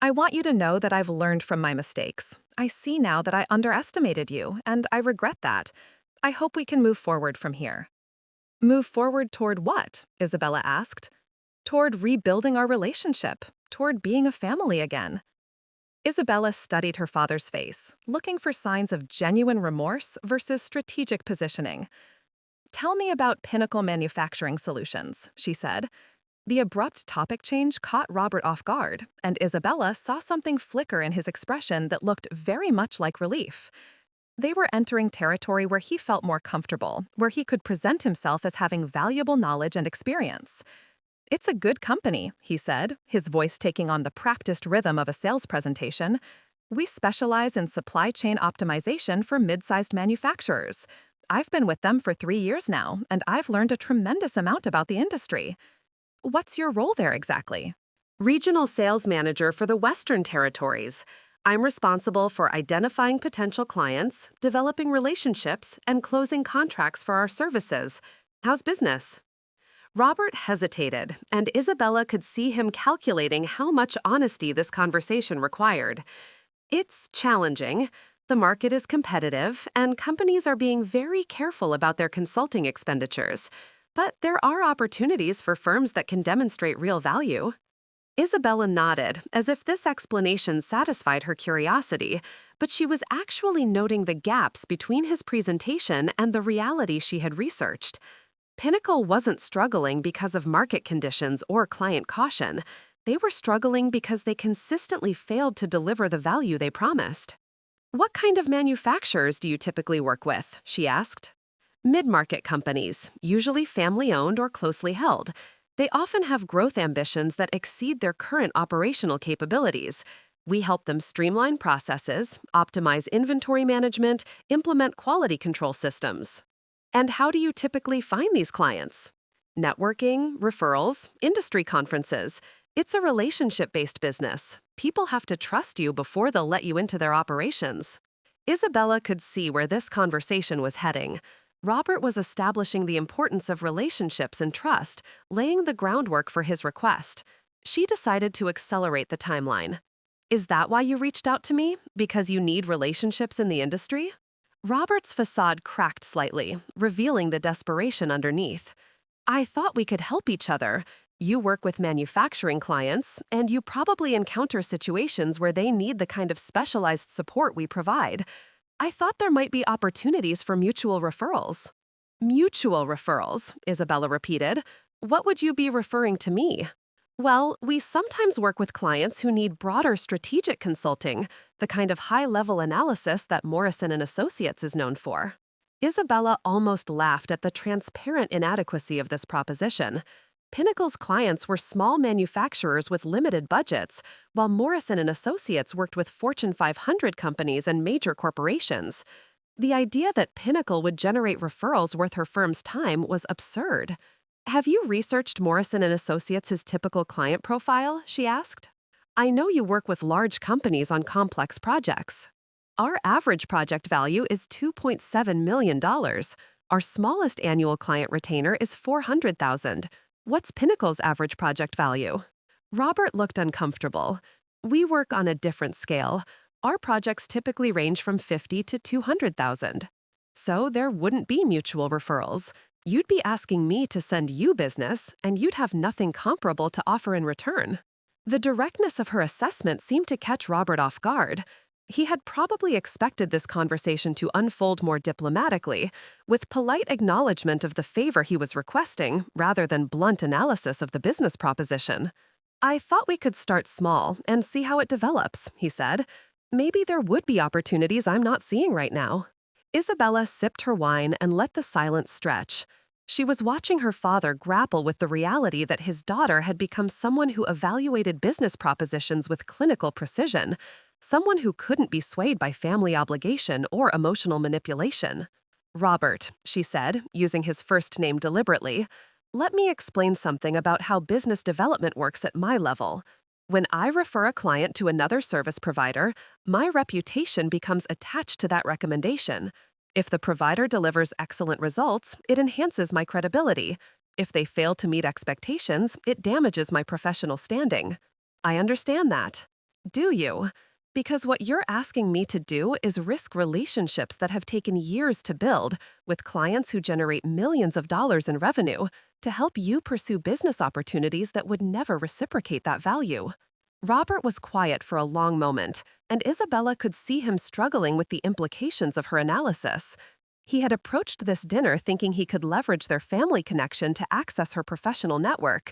"I want you to know that I've learned from my mistakes. I see now that I underestimated you, and I regret that. I hope we can move forward from here." "Move forward toward what?" Isabella asked. "Toward rebuilding our relationship, toward being a family again." Isabella studied her father's face, looking for signs of genuine remorse versus strategic positioning. "Tell me about Pinnacle Manufacturing Solutions," she said. The abrupt topic change caught Robert off guard, and Isabella saw something flicker in his expression that looked very much like relief. They were entering territory where he felt more comfortable, where he could present himself as having valuable knowledge and experience. "It's a good company," he said, his voice taking on the practiced rhythm of a sales presentation. "We specialize in supply chain optimization for mid-sized manufacturers. I've been with them for 3 years now, and I've learned a tremendous amount about the industry." "What's your role there exactly?" "Regional sales manager for the Western Territories. I'm responsible for identifying potential clients, developing relationships, and closing contracts for our services. How's business?" Robert hesitated, and Isabella could see him calculating how much honesty this conversation required. "It's challenging. The market is competitive, and companies are being very careful about their consulting expenditures. But there are opportunities for firms that can demonstrate real value." Isabella nodded, as if this explanation satisfied her curiosity, but she was actually noting the gaps between his presentation and the reality she had researched. Pinnacle wasn't struggling because of market conditions or client caution. They were struggling because they consistently failed to deliver the value they promised. "What kind of manufacturers do you typically work with?" she asked. "Mid-market companies, usually family-owned or closely held. They often have growth ambitions that exceed their current operational capabilities. We help them streamline processes, optimize inventory management, implement quality control systems." "And how do you typically find these clients?" "Networking, referrals, industry conferences. It's a relationship-based business. People have to trust you before they'll let you into their operations." Isabella could see where this conversation was heading. Robert was establishing the importance of relationships and trust, laying the groundwork for his request. She decided to accelerate the timeline. "Is that why you reached out to me? Because you need relationships in the industry?" Robert's facade cracked slightly, revealing the desperation underneath. "I thought we could help each other. You work with manufacturing clients, and you probably encounter situations where they need the kind of specialized support we provide. I thought there might be opportunities for mutual referrals." "Mutual referrals," Isabella repeated. "What would you be referring to me?" "Well, we sometimes work with clients who need broader strategic consulting, the kind of high-level analysis that Morrison and Associates is known for." Isabella almost laughed at the transparent inadequacy of this proposition. Pinnacle's clients were small manufacturers with limited budgets, while Morrison and Associates worked with Fortune 500 companies and major corporations. The idea that Pinnacle would generate referrals worth her firm's time was absurd. "Have you researched Morrison and Associates' typical client profile?" she asked. "I know you work with large companies on complex projects." "Our average project value is $2.7 million. Our smallest annual client retainer is $400,000. What's Pinnacle's average project value?" Robert looked uncomfortable. "We work on a different scale. Our projects typically range from $50,000 to $200,000. So there wouldn't be mutual referrals. You'd be asking me to send you business, and you'd have nothing comparable to offer in return." The directness of her assessment seemed to catch Robert off guard. He had probably expected this conversation to unfold more diplomatically, with polite acknowledgement of the favor he was requesting, rather than blunt analysis of the business proposition. "I thought we could start small and see how it develops," he said. "Maybe there would be opportunities I'm not seeing right now." Isabella sipped her wine and let the silence stretch. She was watching her father grapple with the reality that his daughter had become someone who evaluated business propositions with clinical precision, someone who couldn't be swayed by family obligation or emotional manipulation. "Robert," she said, using his first name deliberately, "let me explain something about how business development works at my level. When I refer a client to another service provider, my reputation becomes attached to that recommendation. If the provider delivers excellent results, it enhances my credibility. If they fail to meet expectations, it damages my professional standing." "I understand that." "Do you? Because what you're asking me to do is risk relationships that have taken years to build, with clients who generate millions of dollars in revenue, to help you pursue business opportunities that would never reciprocate that value." Robert was quiet for a long moment, and Isabella could see him struggling with the implications of her analysis. He had approached this dinner thinking he could leverage their family connection to access her professional network.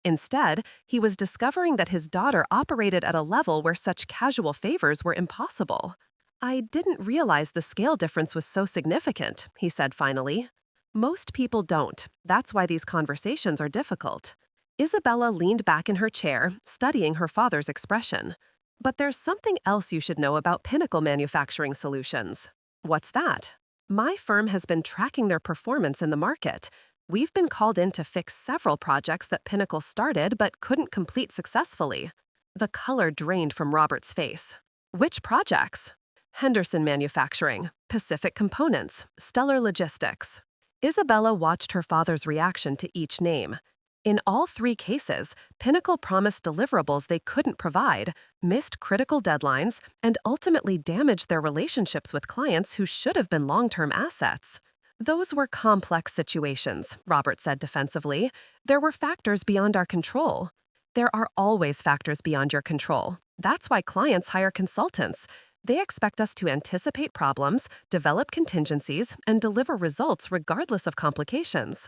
Instead, he was discovering that his daughter operated at a level where such casual favors were impossible. "I didn't realize the scale difference was so significant," he said finally. "Most people don't. That's why these conversations are difficult." Isabella leaned back in her chair, studying her father's expression. "But there's something else you should know about Pinnacle Manufacturing Solutions." "What's that?" "My firm has been tracking their performance in the market. We've been called in to fix several projects that Pinnacle started but couldn't complete successfully." The color drained from Robert's face. "Which projects?" "Henderson Manufacturing, Pacific Components, Stellar Logistics." Isabella watched her father's reaction to each name. In all three cases, Pinnacle promised deliverables they couldn't provide, missed critical deadlines, and ultimately damaged their relationships with clients who should have been long-term assets. "Those were complex situations," Robert said defensively. "There were factors beyond our control." "There are always factors beyond your control. That's why clients hire consultants. They expect us to anticipate problems, develop contingencies, and deliver results regardless of complications."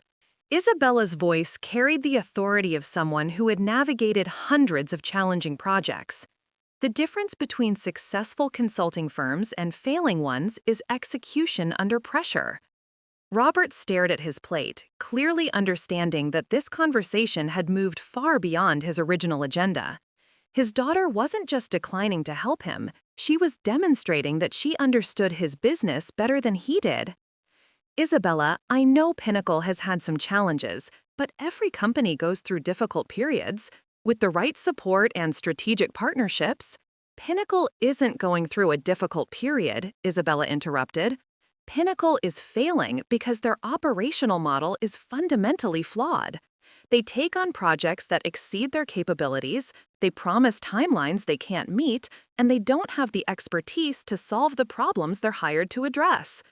Isabella's voice carried the authority of someone who had navigated hundreds of challenging projects. The difference between successful consulting firms and failing ones is execution under pressure. Robert stared at his plate, clearly understanding that this conversation had moved far beyond his original agenda. His daughter wasn't just declining to help him, she was demonstrating that she understood his business better than he did. Isabella, I know Pinnacle has had some challenges, but every company goes through difficult periods. With the right support and strategic partnerships, Pinnacle isn't going through a difficult period, Isabella interrupted. Pinnacle is failing because their operational model is fundamentally flawed. They take on projects that exceed their capabilities, they promise timelines they can't meet, and they don't have the expertise to solve the problems they're hired to address.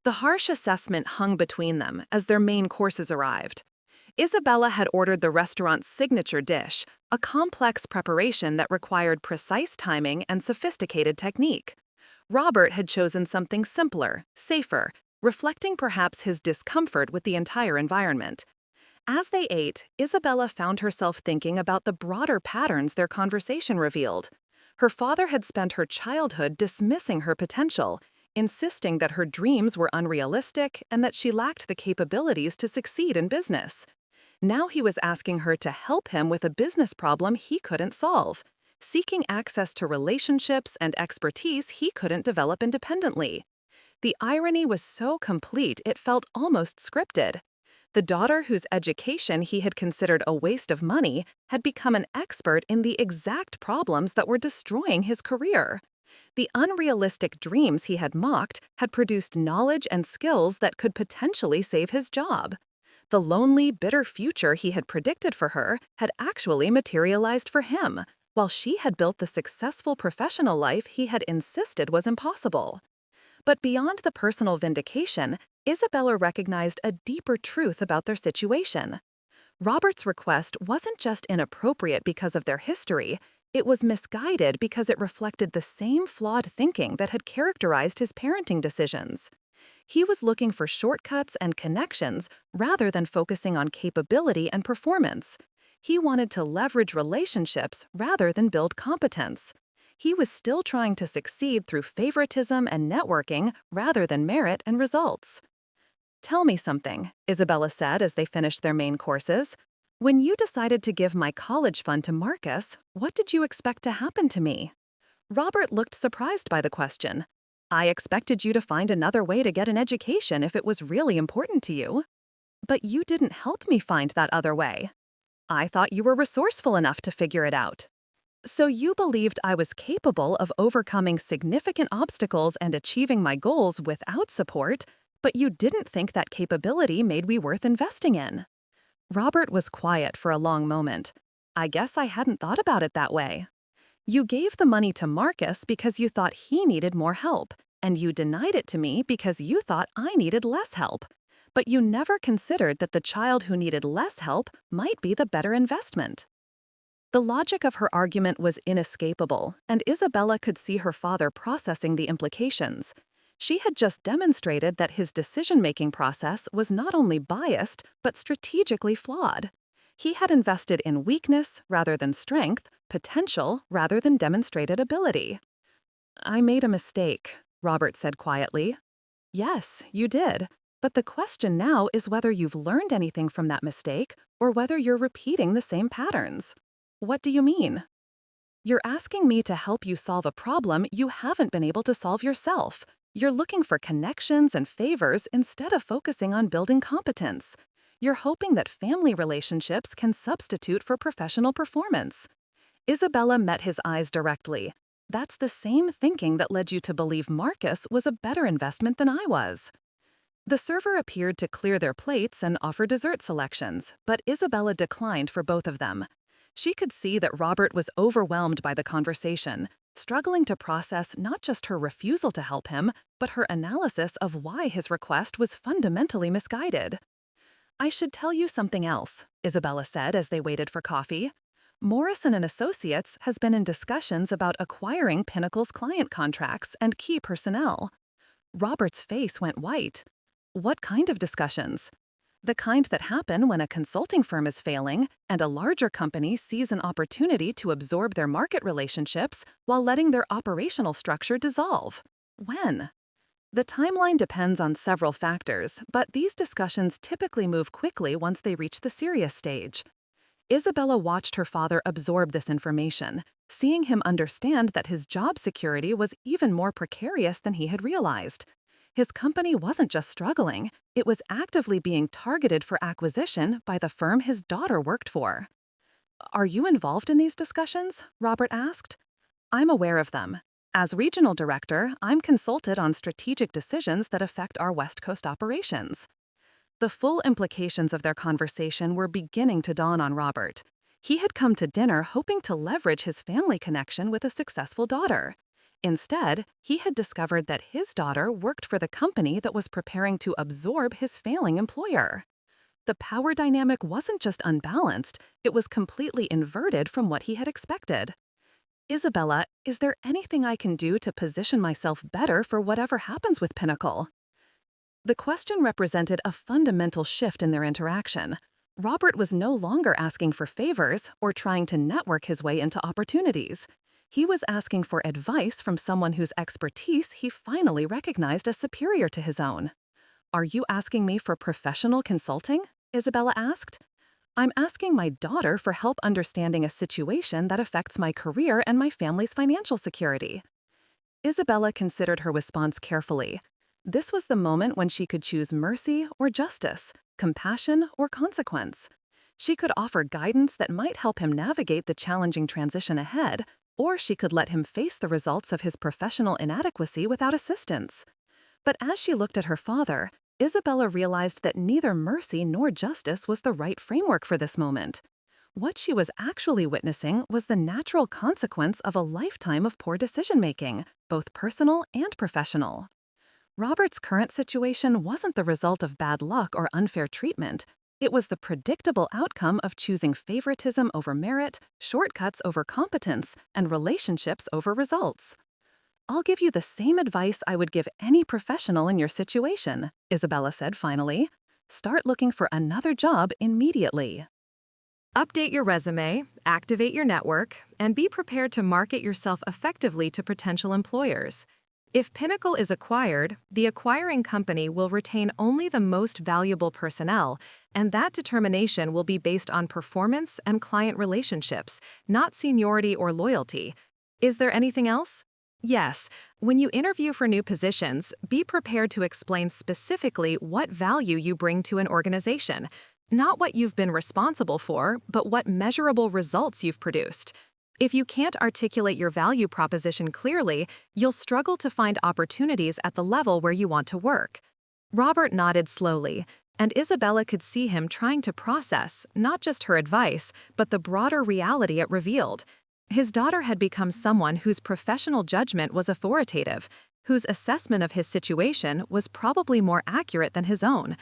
The harsh assessment hung between them as their main courses arrived. Isabella had ordered the restaurant's signature dish, a complex preparation that required precise timing and sophisticated technique. Robert had chosen something simpler, safer, reflecting perhaps his discomfort with the entire environment. As they ate, Isabella found herself thinking about the broader patterns their conversation revealed. Her father had spent her childhood dismissing her potential, insisting that her dreams were unrealistic and that she lacked the capabilities to succeed in business. Now he was asking her to help him with a business problem he couldn't solve, seeking access to relationships and expertise he couldn't develop independently. The irony was so complete it felt almost scripted. The daughter whose education he had considered a waste of money had become an expert in the exact problems that were destroying his career. The unrealistic dreams he had mocked had produced knowledge and skills that could potentially save his job. The lonely, bitter future he had predicted for her had actually materialized for him, while she had built the successful professional life he had insisted was impossible. But beyond the personal vindication, Isabella recognized a deeper truth about their situation. Robert's request wasn't just inappropriate because of their history, it was misguided because it reflected the same flawed thinking that had characterized his parenting decisions. He was looking for shortcuts and connections rather than focusing on capability and performance. He wanted to leverage relationships rather than build competence. He was still trying to succeed through favoritism and networking rather than merit and results. "Tell me something," Isabella said as they finished their main courses. "When you decided to give my college fund to Marcus, what did you expect to happen to me?" Robert looked surprised by the question. "I expected you to find another way to get an education if it was really important to you." "But you didn't help me find that other way." "I thought you were resourceful enough to figure it out." "So you believed I was capable of overcoming significant obstacles and achieving my goals without support, but you didn't think that capability made me worth investing in." Robert was quiet for a long moment. "I guess I hadn't thought about it that way." "You gave the money to Marcus because you thought he needed more help, and you denied it to me because you thought I needed less help. But you never considered that the child who needed less help might be the better investment." The logic of her argument was inescapable, and Isabella could see her father processing the implications. She had just demonstrated that his decision-making process was not only biased, but strategically flawed. He had invested in weakness rather than strength, potential rather than demonstrated ability. "I made a mistake," Robert said quietly. "Yes, you did. But the question now is whether you've learned anything from that mistake or whether you're repeating the same patterns." "What do you mean?" "You're asking me to help you solve a problem you haven't been able to solve yourself. You're looking for connections and favors instead of focusing on building competence. You're hoping that family relationships can substitute for professional performance." Isabella met his eyes directly. "That's the same thinking that led you to believe Marcus was a better investment than I was." The server appeared to clear their plates and offer dessert selections, but Isabella declined for both of them. She could see that Robert was overwhelmed by the conversation, struggling to process not just her refusal to help him, but her analysis of why his request was fundamentally misguided. "I should tell you something else," Isabella said as they waited for coffee. "Morrison and Associates has been in discussions about acquiring Pinnacle's client contracts and key personnel." Robert's face went white. "What kind of discussions?" The kind that happen when a consulting firm is failing and a larger company sees an opportunity to absorb their market relationships while letting their operational structure dissolve. When? The timeline depends on several factors, but these discussions typically move quickly once they reach the serious stage. Isabella watched her father absorb this information, seeing him understand that his job security was even more precarious than he had realized. His company wasn't just struggling, it was actively being targeted for acquisition by the firm his daughter worked for. "Are you involved in these discussions?" Robert asked. "I'm aware of them. As regional director, I'm consulted on strategic decisions that affect our West Coast operations." The full implications of their conversation were beginning to dawn on Robert. He had come to dinner hoping to leverage his family connection with a successful daughter. Instead, he had discovered that his daughter worked for the company that was preparing to absorb his failing employer. The power dynamic wasn't just unbalanced, it was completely inverted from what he had expected. "Isabella, is there anything I can do to position myself better for whatever happens with Pinnacle?" The question represented a fundamental shift in their interaction. Robert was no longer asking for favors or trying to network his way into opportunities. He was asking for advice from someone whose expertise he finally recognized as superior to his own. "Are you asking me for professional consulting?" Isabella asked. "I'm asking my daughter for help understanding a situation that affects my career and my family's financial security." Isabella considered her response carefully. This was the moment when she could choose mercy or justice, compassion or consequence. She could offer guidance that might help him navigate the challenging transition ahead, or she could let him face the results of his professional inadequacy without assistance. But as she looked at her father, Isabella realized that neither mercy nor justice was the right framework for this moment. What she was actually witnessing was the natural consequence of a lifetime of poor decision-making, both personal and professional. Robert's current situation wasn't the result of bad luck or unfair treatment. It was the predictable outcome of choosing favoritism over merit, shortcuts over competence, and relationships over results. "I'll give you the same advice I would give any professional in your situation," Isabella said finally. "Start looking for another job immediately." Update your resume, activate your network, and be prepared to market yourself effectively to potential employers. If Pinnacle is acquired, the acquiring company will retain only the most valuable personnel, and that determination will be based on performance and client relationships, not seniority or loyalty. Is there anything else? Yes. When you interview for new positions, be prepared to explain specifically what value you bring to an organization. Not what you've been responsible for, but what measurable results you've produced. If you can't articulate your value proposition clearly, you'll struggle to find opportunities at the level where you want to work. Robert nodded slowly, and Isabella could see him trying to process not just her advice, but the broader reality it revealed. His daughter had become someone whose professional judgment was authoritative, whose assessment of his situation was probably more accurate than his own.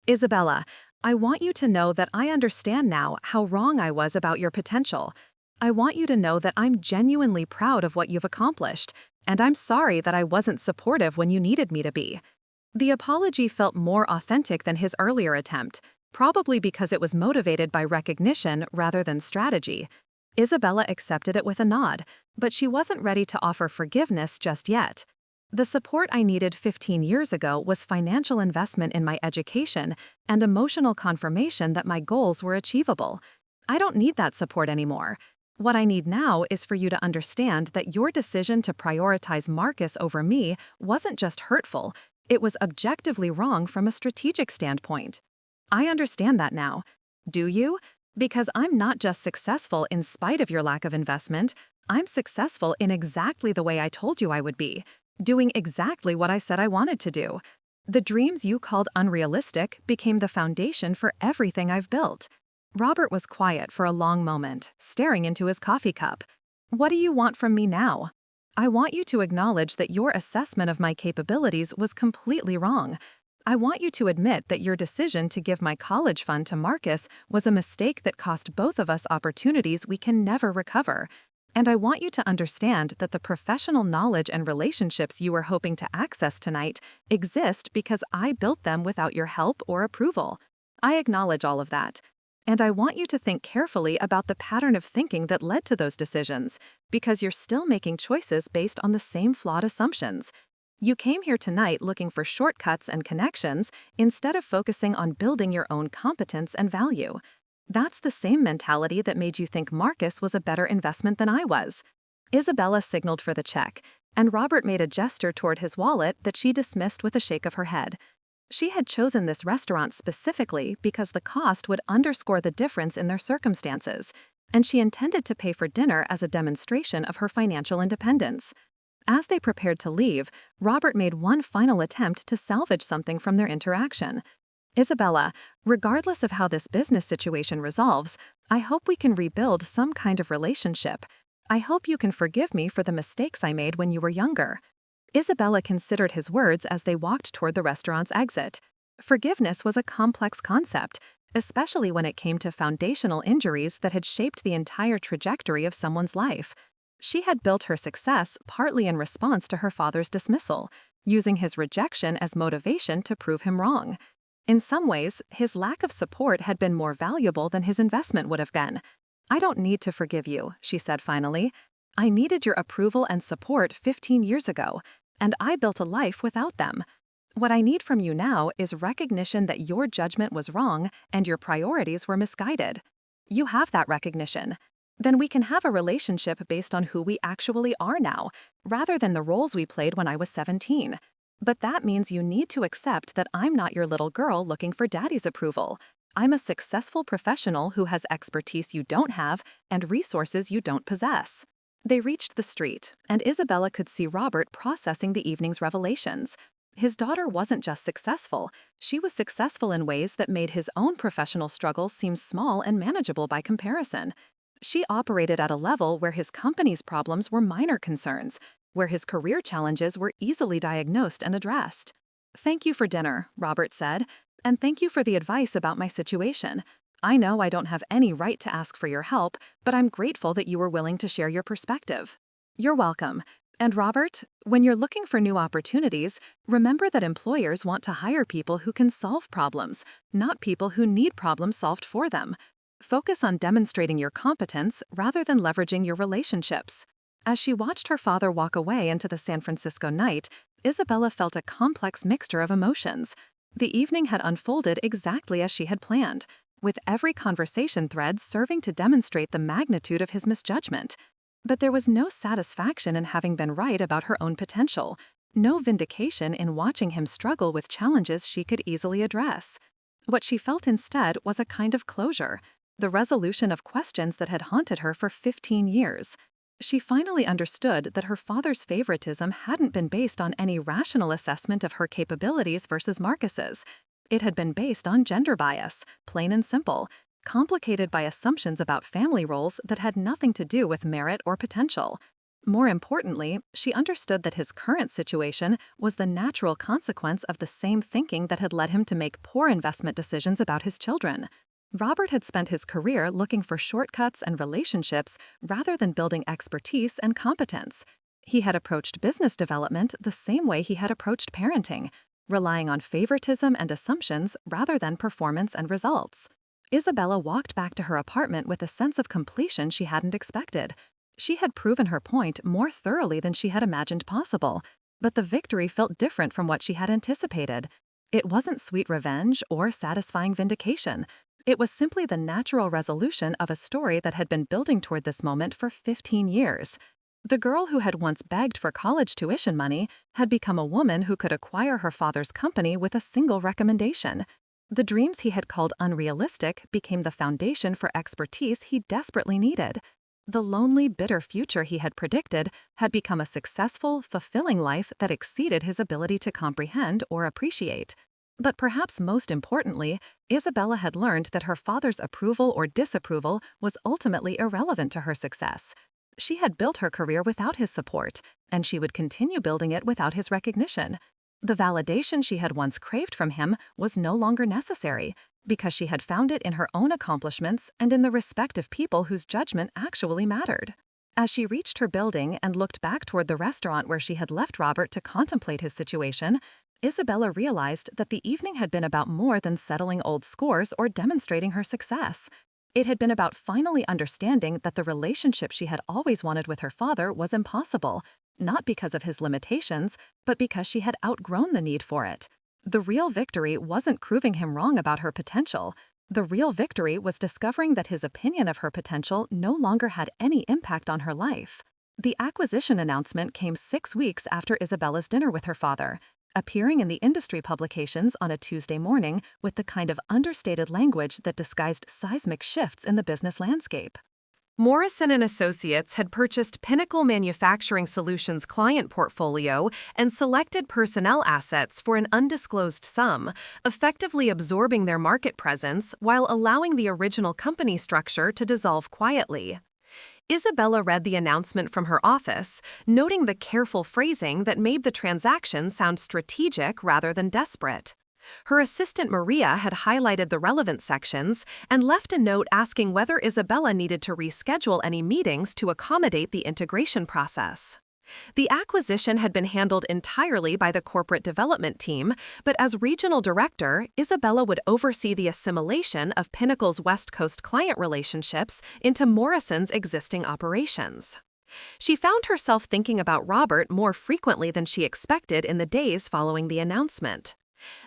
"Isabella, I want you to know that I understand now how wrong I was about your potential. I want you to know that I'm genuinely proud of what you've accomplished, and I'm sorry that I wasn't supportive when you needed me to be." The apology felt more authentic than his earlier attempt, probably because it was motivated by recognition rather than strategy. Isabella accepted it with a nod, but she wasn't ready to offer forgiveness just yet. "The support I needed 15 years ago was financial investment in my education and emotional confirmation that my goals were achievable. I don't need that support anymore. What I need now is for you to understand that your decision to prioritize Marcus over me wasn't just hurtful, it was objectively wrong from a strategic standpoint. I understand that now. Do you? Because I'm not just successful in spite of your lack of investment, I'm successful in exactly the way I told you I would be, doing exactly what I said I wanted to do. The dreams you called unrealistic became the foundation for everything I've built." Robert was quiet for a long moment, staring into his coffee cup. "What do you want from me now?" "I want you to acknowledge that your assessment of my capabilities was completely wrong. I want you to admit that your decision to give my college fund to Marcus was a mistake that cost both of us opportunities we can never recover. And I want you to understand that the professional knowledge and relationships you were hoping to access tonight exist because I built them without your help or approval. I acknowledge all of that. And I want you to think carefully about the pattern of thinking that led to those decisions, because you're still making choices based on the same flawed assumptions. You came here tonight looking for shortcuts and connections instead of focusing on building your own competence and value. That's the same mentality that made you think Marcus was a better investment than I was. Isabella signaled for the check, and Robert made a gesture toward his wallet that she dismissed with a shake of her head. She had chosen this restaurant specifically because the cost would underscore the difference in their circumstances, and she intended to pay for dinner as a demonstration of her financial independence. As they prepared to leave, Robert made one final attempt to salvage something from their interaction. Isabella, regardless of how this business situation resolves, I hope we can rebuild some kind of relationship. I hope you can forgive me for the mistakes I made when you were younger. Isabella considered his words as they walked toward the restaurant's exit. Forgiveness was a complex concept, especially when it came to foundational injuries that had shaped the entire trajectory of someone's life. She had built her success partly in response to her father's dismissal, using his rejection as motivation to prove him wrong. In some ways, his lack of support had been more valuable than his investment would have been. I don't need to forgive you, she said finally. I needed your approval and support 15 years ago, and I built a life without them. What I need from you now is recognition that your judgment was wrong and your priorities were misguided. You have that recognition. Then we can have a relationship based on who we actually are now, rather than the roles we played when I was 17. But that means you need to accept that I'm not your little girl looking for daddy's approval. I'm a successful professional who has expertise you don't have and resources you don't possess. They reached the street, and Isabella could see Robert processing the evening's revelations. His daughter wasn't just successful, she was successful in ways that made his own professional struggles seem small and manageable by comparison. She operated at a level where his company's problems were minor concerns, where his career challenges were easily diagnosed and addressed. "Thank you for dinner," Robert said, "and thank you for the advice about my situation. I know I don't have any right to ask for your help, but I'm grateful that you were willing to share your perspective." "You're welcome. And Robert, when you're looking for new opportunities, remember that employers want to hire people who can solve problems, not people who need problems solved for them. Focus on demonstrating your competence rather than leveraging your relationships." As she watched her father walk away into the San Francisco night, Isabella felt a complex mixture of emotions. The evening had unfolded exactly as she had planned, with every conversation thread serving to demonstrate the magnitude of his misjudgment. But there was no satisfaction in having been right about her own potential, no vindication in watching him struggle with challenges she could easily address. What she felt instead was a kind of closure, the resolution of questions that had haunted her for 15 years. She finally understood that her father's favoritism hadn't been based on any rational assessment of her capabilities versus Marcus's. It had been based on gender bias, plain and simple, complicated by assumptions about family roles that had nothing to do with merit or potential. More importantly, she understood that his current situation was the natural consequence of the same thinking that had led him to make poor investment decisions about his children. Robert had spent his career looking for shortcuts and relationships rather than building expertise and competence. He had approached business development the same way he had approached parenting, relying on favoritism and assumptions rather than performance and results. Isabella walked back to her apartment with a sense of completion she hadn't expected. She had proven her point more thoroughly than she had imagined possible, but the victory felt different from what she had anticipated. It wasn't sweet revenge or satisfying vindication. It was simply the natural resolution of a story that had been building toward this moment for 15 years. The girl who had once begged for college tuition money had become a woman who could acquire her father's company with a single recommendation. The dreams he had called unrealistic became the foundation for expertise he desperately needed. The lonely, bitter future he had predicted had become a successful, fulfilling life that exceeded his ability to comprehend or appreciate. But perhaps most importantly, Isabella had learned that her father's approval or disapproval was ultimately irrelevant to her success. She had built her career without his support, and she would continue building it without his recognition. The validation she had once craved from him was no longer necessary, because she had found it in her own accomplishments and in the respect of people whose judgment actually mattered. As she reached her building and looked back toward the restaurant where she had left Robert to contemplate his situation, Isabella realized that the evening had been about more than settling old scores or demonstrating her success. It had been about finally understanding that the relationship she had always wanted with her father was impossible, not because of his limitations, but because she had outgrown the need for it. The real victory wasn't proving him wrong about her potential. The real victory was discovering that his opinion of her potential no longer had any impact on her life. The acquisition announcement came 6 weeks after Isabella's dinner with her father, appearing in the industry publications on a Tuesday morning with the kind of understated language that disguised seismic shifts in the business landscape. Morrison & Associates had purchased Pinnacle Manufacturing Solutions' client portfolio and selected personnel assets for an undisclosed sum, effectively absorbing their market presence while allowing the original company structure to dissolve quietly. Isabella read the announcement from her office, noting the careful phrasing that made the transaction sound strategic rather than desperate. Her assistant Maria had highlighted the relevant sections and left a note asking whether Isabella needed to reschedule any meetings to accommodate the integration process. The acquisition had been handled entirely by the corporate development team, but as regional director, Isabella would oversee the assimilation of Pinnacle's West Coast client relationships into Morrison's existing operations. She found herself thinking about Robert more frequently than she expected in the days following the announcement.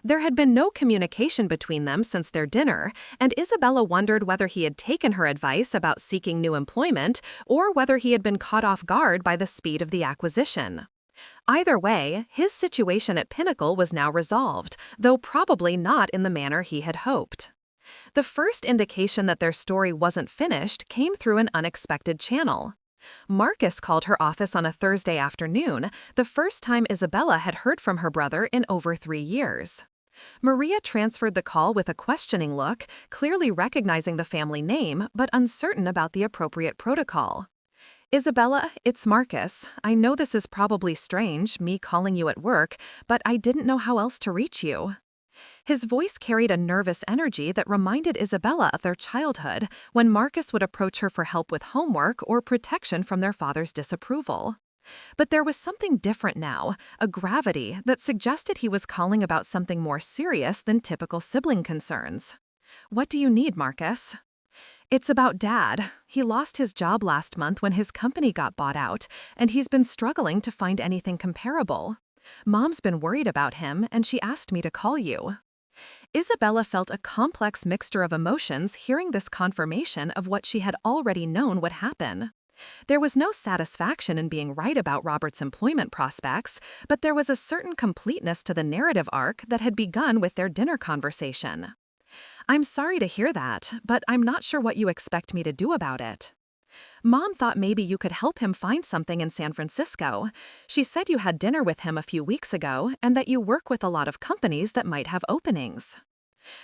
There had been no communication between them since their dinner, and Isabella wondered whether he had taken her advice about seeking new employment or whether he had been caught off guard by the speed of the acquisition. Either way, his situation at Pinnacle was now resolved, though probably not in the manner he had hoped. The first indication that their story wasn't finished came through an unexpected channel. Marcus called her office on a Thursday afternoon, the first time Isabella had heard from her brother in over 3 years. Maria transferred the call with a questioning look, clearly recognizing the family name but uncertain about the appropriate protocol. "Isabella, it's Marcus. I know this is probably strange, me calling you at work, but I didn't know how else to reach you." His voice carried a nervous energy that reminded Isabella of their childhood, when Marcus would approach her for help with homework or protection from their father's disapproval. But there was something different now, a gravity that suggested he was calling about something more serious than typical sibling concerns. "What do you need, Marcus?" "It's about Dad. He lost his job last month when his company got bought out, and he's been struggling to find anything comparable. Mom's been worried about him, and she asked me to call you." Isabella felt a complex mixture of emotions hearing this confirmation of what she had already known would happen. There was no satisfaction in being right about Robert's employment prospects, but there was a certain completeness to the narrative arc that had begun with their dinner conversation. "I'm sorry to hear that, but I'm not sure what you expect me to do about it." "Mom thought maybe you could help him find something in San Francisco. She said you had dinner with him a few weeks ago and that you work with a lot of companies that might have openings."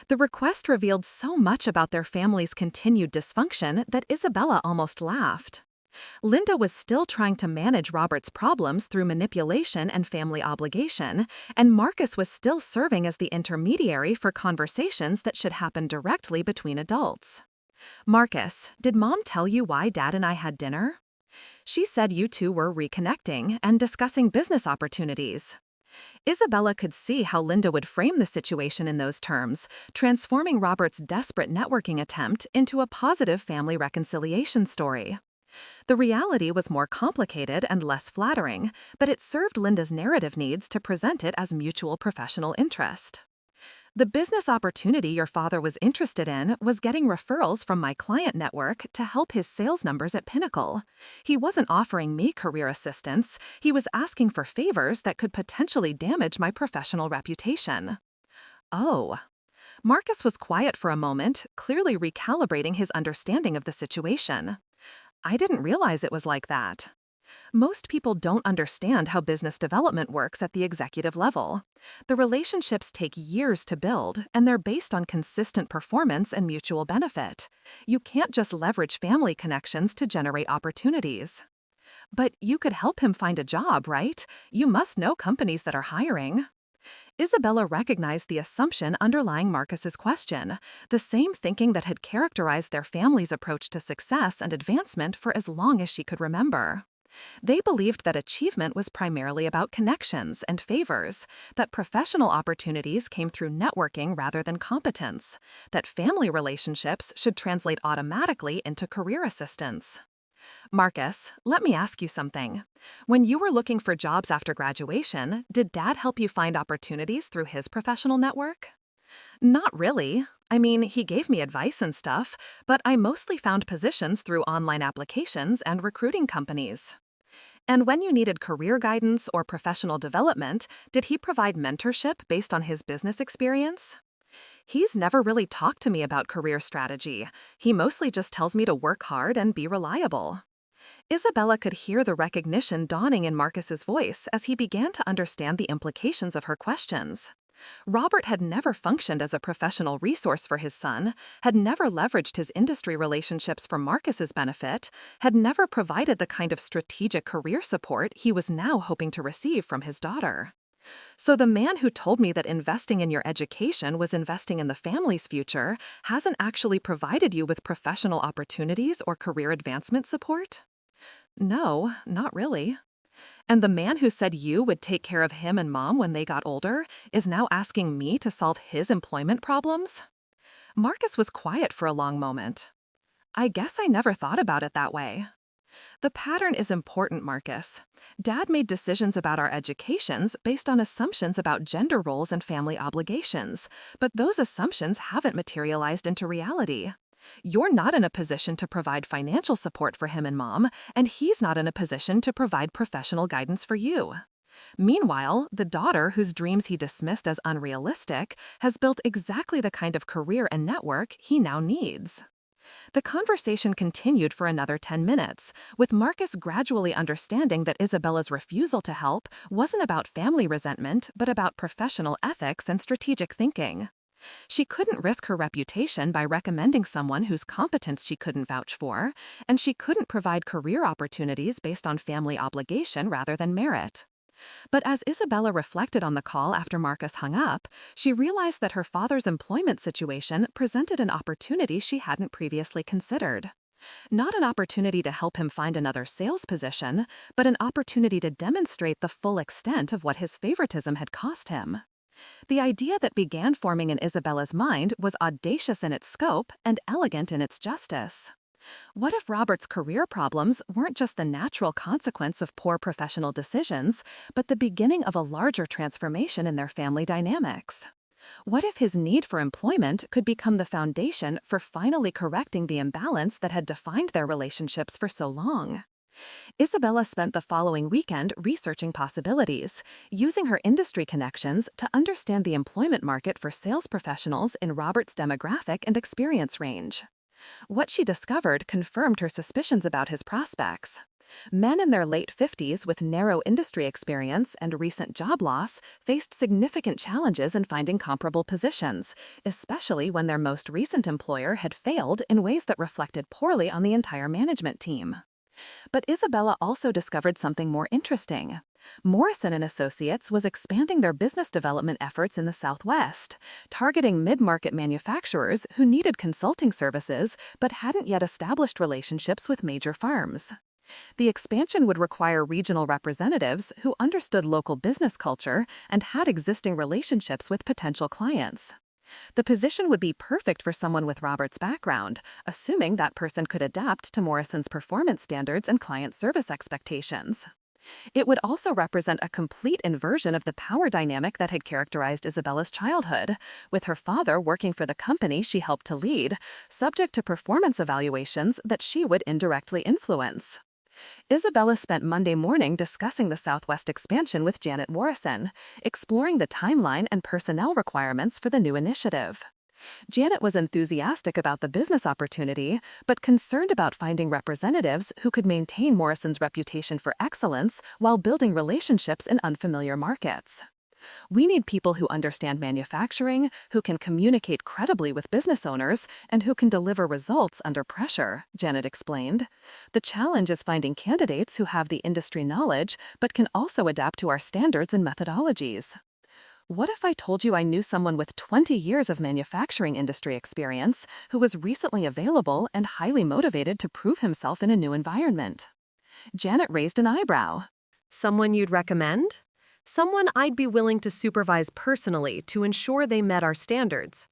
The request revealed so much about their family's continued dysfunction that Isabella almost laughed. Linda was still trying to manage Robert's problems through manipulation and family obligation, and Marcus was still serving as the intermediary for conversations that should happen directly between adults. "Marcus, did Mom tell you why Dad and I had dinner?" "She said you two were reconnecting and discussing business opportunities." Isabella could see how Linda would frame the situation in those terms, transforming Robert's desperate networking attempt into a positive family reconciliation story. The reality was more complicated and less flattering, but it served Linda's narrative needs to present it as mutual professional interest. "The business opportunity your father was interested in was getting referrals from my client network to help his sales numbers at Pinnacle. He wasn't offering me career assistance, he was asking for favors that could potentially damage my professional reputation." "Oh." Marcus was quiet for a moment, clearly recalibrating his understanding of the situation. "I didn't realize it was like that." Most people don't understand how business development works at the executive level. The relationships take years to build, and they're based on consistent performance and mutual benefit. You can't just leverage family connections to generate opportunities. "But you could help him find a job, right? You must know companies that are hiring." Isabella recognized the assumption underlying Marcus's question, the same thinking that had characterized their family's approach to success and advancement for as long as she could remember. They believed that achievement was primarily about connections and favors, that professional opportunities came through networking rather than competence, that family relationships should translate automatically into career assistance. Marcus, let me ask you something. When you were looking for jobs after graduation, did Dad help you find opportunities through his professional network? Not really. I mean, he gave me advice and stuff, but I mostly found positions through online applications and recruiting companies. And when you needed career guidance or professional development, did he provide mentorship based on his business experience? He's never really talked to me about career strategy. He mostly just tells me to work hard and be reliable. Isabella could hear the recognition dawning in Marcus's voice as he began to understand the implications of her questions. Robert had never functioned as a professional resource for his son, had never leveraged his industry relationships for Marcus's benefit, had never provided the kind of strategic career support he was now hoping to receive from his daughter. So the man who told me that investing in your education was investing in the family's future hasn't actually provided you with professional opportunities or career advancement support? No, not really. And the man who said you would take care of him and Mom when they got older is now asking me to solve his employment problems? Marcus was quiet for a long moment. I guess I never thought about it that way. The pattern is important, Marcus. Dad made decisions about our educations based on assumptions about gender roles and family obligations, but those assumptions haven't materialized into reality. You're not in a position to provide financial support for him and Mom, and he's not in a position to provide professional guidance for you. Meanwhile, the daughter whose dreams he dismissed as unrealistic has built exactly the kind of career and network he now needs. The conversation continued for another 10 minutes, with Marcus gradually understanding that Isabella's refusal to help wasn't about family resentment, but about professional ethics and strategic thinking. She couldn't risk her reputation by recommending someone whose competence she couldn't vouch for, and she couldn't provide career opportunities based on family obligation rather than merit. But as Isabella reflected on the call after Marcus hung up, she realized that her father's employment situation presented an opportunity she hadn't previously considered. Not an opportunity to help him find another sales position, but an opportunity to demonstrate the full extent of what his favoritism had cost him. The idea that began forming in Isabella's mind was audacious in its scope and elegant in its justice. What if Robert's career problems weren't just the natural consequence of poor professional decisions, but the beginning of a larger transformation in their family dynamics? What if his need for employment could become the foundation for finally correcting the imbalance that had defined their relationships for so long? Isabella spent the following weekend researching possibilities, using her industry connections to understand the employment market for sales professionals in Robert's demographic and experience range. What she discovered confirmed her suspicions about his prospects. Men in their late 50s with narrow industry experience and recent job loss faced significant challenges in finding comparable positions, especially when their most recent employer had failed in ways that reflected poorly on the entire management team. But Isabella also discovered something more interesting. Morrison & Associates was expanding their business development efforts in the Southwest, targeting mid-market manufacturers who needed consulting services but hadn't yet established relationships with major firms. The expansion would require regional representatives who understood local business culture and had existing relationships with potential clients. The position would be perfect for someone with Robert's background, assuming that person could adapt to Morrison's performance standards and client service expectations. It would also represent a complete inversion of the power dynamic that had characterized Isabella's childhood, with her father working for the company she helped to lead, subject to performance evaluations that she would indirectly influence. Isabella spent Monday morning discussing the Southwest expansion with Janet Morrison, exploring the timeline and personnel requirements for the new initiative. Janet was enthusiastic about the business opportunity, but concerned about finding representatives who could maintain Morrison's reputation for excellence while building relationships in unfamiliar markets. "We need people who understand manufacturing, who can communicate credibly with business owners, and who can deliver results under pressure," Janet explained. "The challenge is finding candidates who have the industry knowledge but can also adapt to our standards and methodologies." What if I told you I knew someone with 20 years of manufacturing industry experience who was recently available and highly motivated to prove himself in a new environment? Janet raised an eyebrow. Someone you'd recommend? Someone I'd be willing to supervise personally to ensure they met our standards.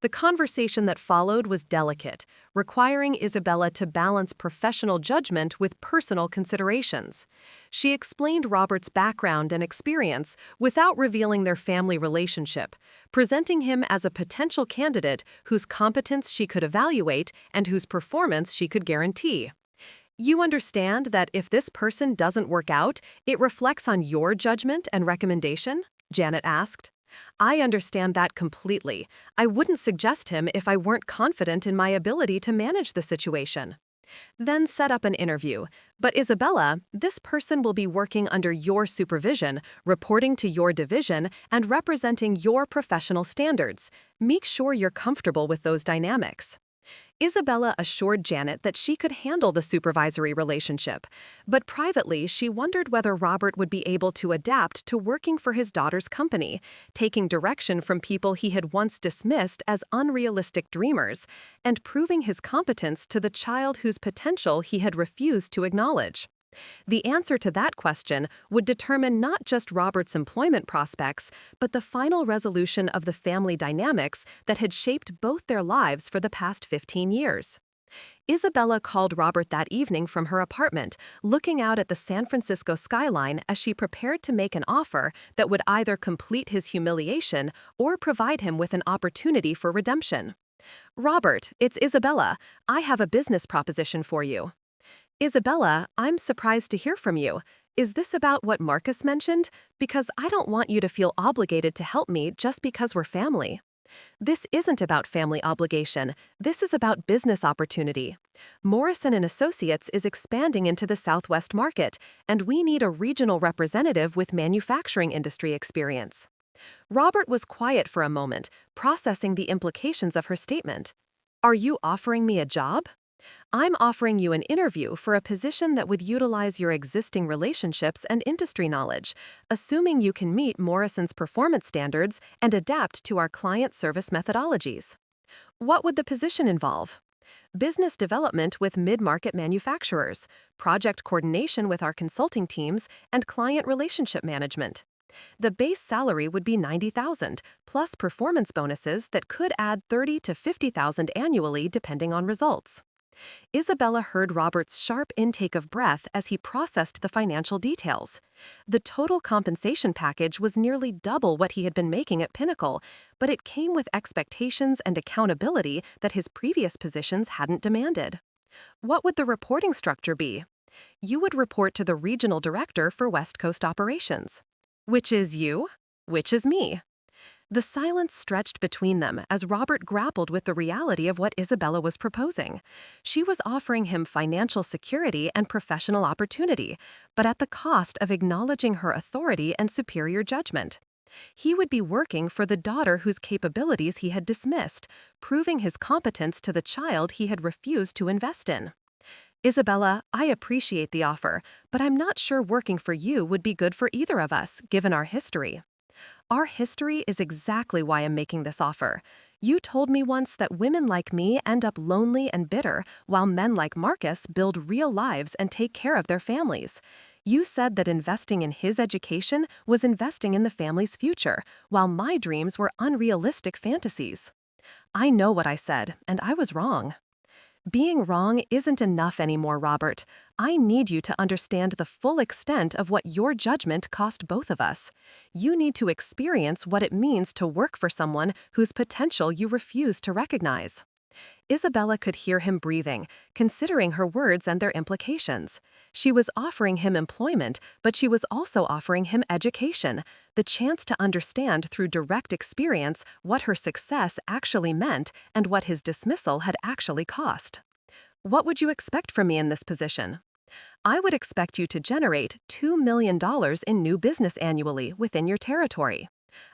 The conversation that followed was delicate, requiring Isabella to balance professional judgment with personal considerations. She explained Robert's background and experience without revealing their family relationship, presenting him as a potential candidate whose competence she could evaluate and whose performance she could guarantee. You understand that if this person doesn't work out, it reflects on your judgment and recommendation? Janet asked. I understand that completely. I wouldn't suggest him if I weren't confident in my ability to manage the situation. Then set up an interview. But Isabella, this person will be working under your supervision, reporting to your division, and representing your professional standards. Make sure you're comfortable with those dynamics. Isabella assured Janet that she could handle the supervisory relationship, but privately she wondered whether Robert would be able to adapt to working for his daughter's company, taking direction from people he had once dismissed as unrealistic dreamers, and proving his competence to the child whose potential he had refused to acknowledge. The answer to that question would determine not just Robert's employment prospects, but the final resolution of the family dynamics that had shaped both their lives for the past 15 years. Isabella called Robert that evening from her apartment, looking out at the San Francisco skyline as she prepared to make an offer that would either complete his humiliation or provide him with an opportunity for redemption. "Robert, it's Isabella. I have a business proposition for you." "Isabella, I'm surprised to hear from you. Is this about what Marcus mentioned? Because I don't want you to feel obligated to help me just because we're family." "This isn't about family obligation. This is about business opportunity. Morrison & Associates is expanding into the Southwest market, and we need a regional representative with manufacturing industry experience." Robert was quiet for a moment, processing the implications of her statement. "Are you offering me a job?" "I'm offering you an interview for a position that would utilize your existing relationships and industry knowledge, assuming you can meet Morrison's performance standards and adapt to our client service methodologies." "What would the position involve?" "Business development with mid-market manufacturers, project coordination with our consulting teams, and client relationship management. The base salary would be $90,000, plus performance bonuses that could add $30,000 to $50,000 annually depending on results." Isabella heard Robert's sharp intake of breath as he processed the financial details. The total compensation package was nearly double what he had been making at Pinnacle, but it came with expectations and accountability that his previous positions hadn't demanded. "What would the reporting structure be?" "You would report to the regional director for West Coast operations." "Which is you?" "Which is me." The silence stretched between them as Robert grappled with the reality of what Isabella was proposing. She was offering him financial security and professional opportunity, but at the cost of acknowledging her authority and superior judgment. He would be working for the daughter whose capabilities he had dismissed, proving his competence to the child he had refused to invest in. "Isabella, I appreciate the offer, but I'm not sure working for you would be good for either of us, given our history." "Our history is exactly why I'm making this offer. You told me once that women like me end up lonely and bitter, while men like Marcus build real lives and take care of their families. You said that investing in his education was investing in the family's future, while my dreams were unrealistic fantasies." "I know what I said, and I was wrong." "Being wrong isn't enough anymore, Robert. I need you to understand the full extent of what your judgment cost both of us. You need to experience what it means to work for someone whose potential you refuse to recognize." Isabella could hear him breathing, considering her words and their implications. She was offering him employment, but she was also offering him education, the chance to understand through direct experience what her success actually meant and what his dismissal had actually cost. "What would you expect from me in this position?" "I would expect you to generate $2 million in new business annually within your territory.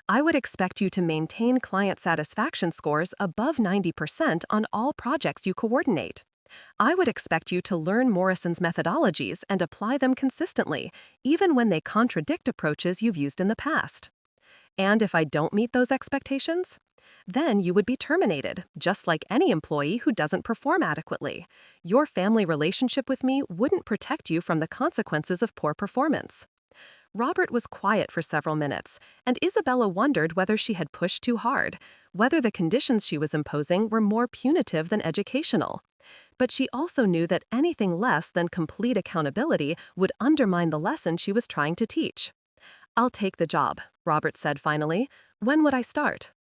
I would expect you to maintain client satisfaction scores above 90% on all projects you coordinate. I would expect you to learn Morrison's methodologies and apply them consistently, even when they contradict approaches you've used in the past." And if I don't meet those expectations? Then you would be terminated, just like any employee who doesn't perform adequately. Your family relationship with me wouldn't protect you from the consequences of poor performance. Robert was quiet for several minutes, and Isabella wondered whether she had pushed too hard, whether the conditions she was imposing were more punitive than educational. But she also knew that anything less than complete accountability would undermine the lesson she was trying to teach. "I'll take the job," Robert said finally. "When would I start?"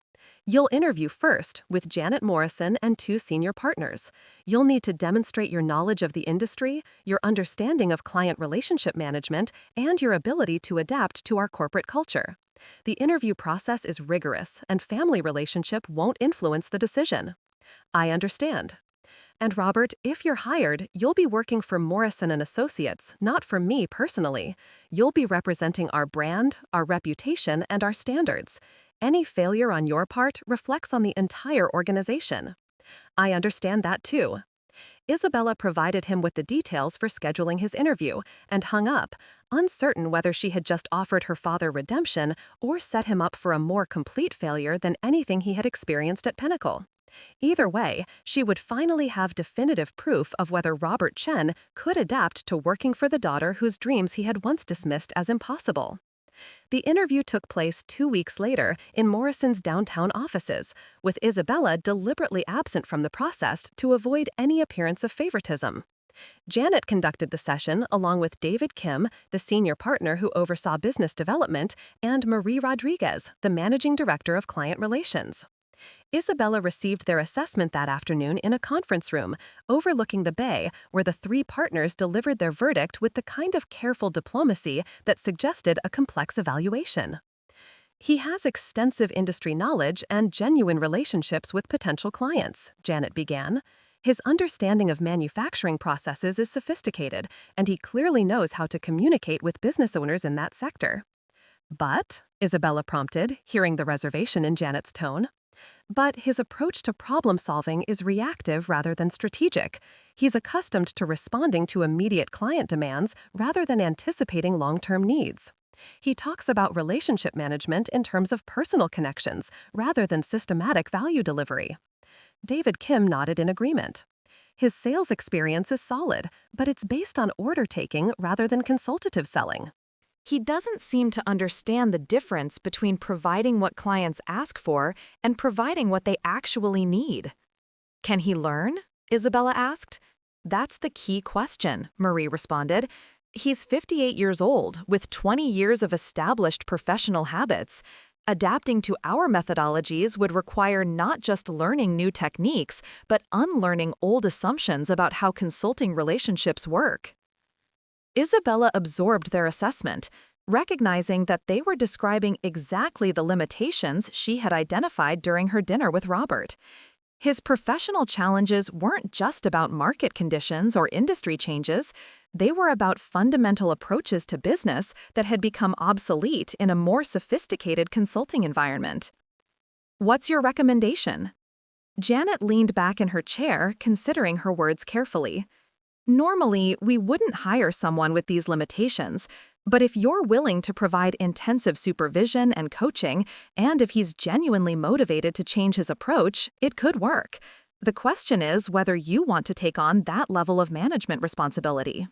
"You'll interview first with Janet Morrison and 2 senior partners. You'll need to demonstrate your knowledge of the industry, your understanding of client relationship management, and your ability to adapt to our corporate culture. The interview process is rigorous, and family relationship won't influence the decision." "I understand." "And Robert, if you're hired, you'll be working for Morrison and Associates, not for me personally. You'll be representing our brand, our reputation, and our standards. Any failure on your part reflects on the entire organization." "I understand that too." Isabella provided him with the details for scheduling his interview and hung up, uncertain whether she had just offered her father redemption or set him up for a more complete failure than anything he had experienced at Pinnacle. Either way, she would finally have definitive proof of whether Robert Chen could adapt to working for the daughter whose dreams he had once dismissed as impossible. The interview took place 2 weeks later in Morrison's downtown offices, with Isabella deliberately absent from the process to avoid any appearance of favoritism. Janet conducted the session along with David Kim, the senior partner who oversaw business development, and Marie Rodriguez, the managing director of client relations. Isabella received their assessment that afternoon in a conference room, overlooking the bay, where the 3 partners delivered their verdict with the kind of careful diplomacy that suggested a complex evaluation. "He has extensive industry knowledge and genuine relationships with potential clients," Janet began. "His understanding of manufacturing processes is sophisticated, and he clearly knows how to communicate with business owners in that sector." "But," Isabella prompted, hearing the reservation in Janet's tone. "But his approach to problem solving is reactive rather than strategic. He's accustomed to responding to immediate client demands rather than anticipating long-term needs. He talks about relationship management in terms of personal connections rather than systematic value delivery." David Kim nodded in agreement. "His sales experience is solid, but it's based on order-taking rather than consultative selling." He doesn't seem to understand the difference between providing what clients ask for and providing what they actually need. "Can he learn?" Isabella asked. "That's the key question," Marie responded. "He's 58 years old, with 20 years of established professional habits. Adapting to our methodologies would require not just learning new techniques, but unlearning old assumptions about how consulting relationships work." Isabella absorbed their assessment, recognizing that they were describing exactly the limitations she had identified during her dinner with Robert. His professional challenges weren't just about market conditions or industry changes, they were about fundamental approaches to business that had become obsolete in a more sophisticated consulting environment. "What's your recommendation?" Janet leaned back in her chair, considering her words carefully. "Normally, we wouldn't hire someone with these limitations, but if you're willing to provide intensive supervision and coaching, and if he's genuinely motivated to change his approach, it could work. The question is whether you want to take on that level of management responsibility."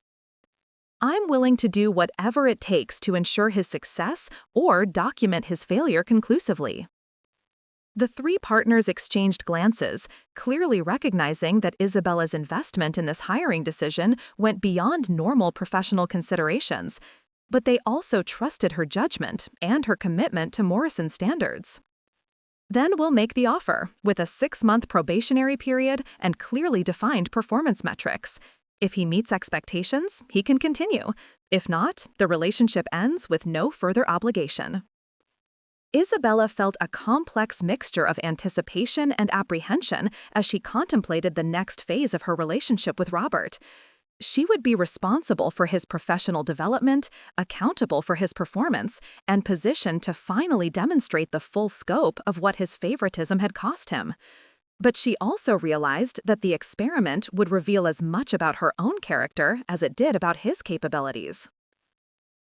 "I'm willing to do whatever it takes to ensure his success or document his failure conclusively." The 3 partners exchanged glances, clearly recognizing that Isabella's investment in this hiring decision went beyond normal professional considerations, but they also trusted her judgment and her commitment to Morrison standards. "Then we'll make the offer, with a 6-month probationary period and clearly defined performance metrics. If he meets expectations, he can continue. If not, the relationship ends with no further obligation." Isabella felt a complex mixture of anticipation and apprehension as she contemplated the next phase of her relationship with Robert. She would be responsible for his professional development, accountable for his performance, and positioned to finally demonstrate the full scope of what his favoritism had cost him. But she also realized that the experiment would reveal as much about her own character as it did about his capabilities.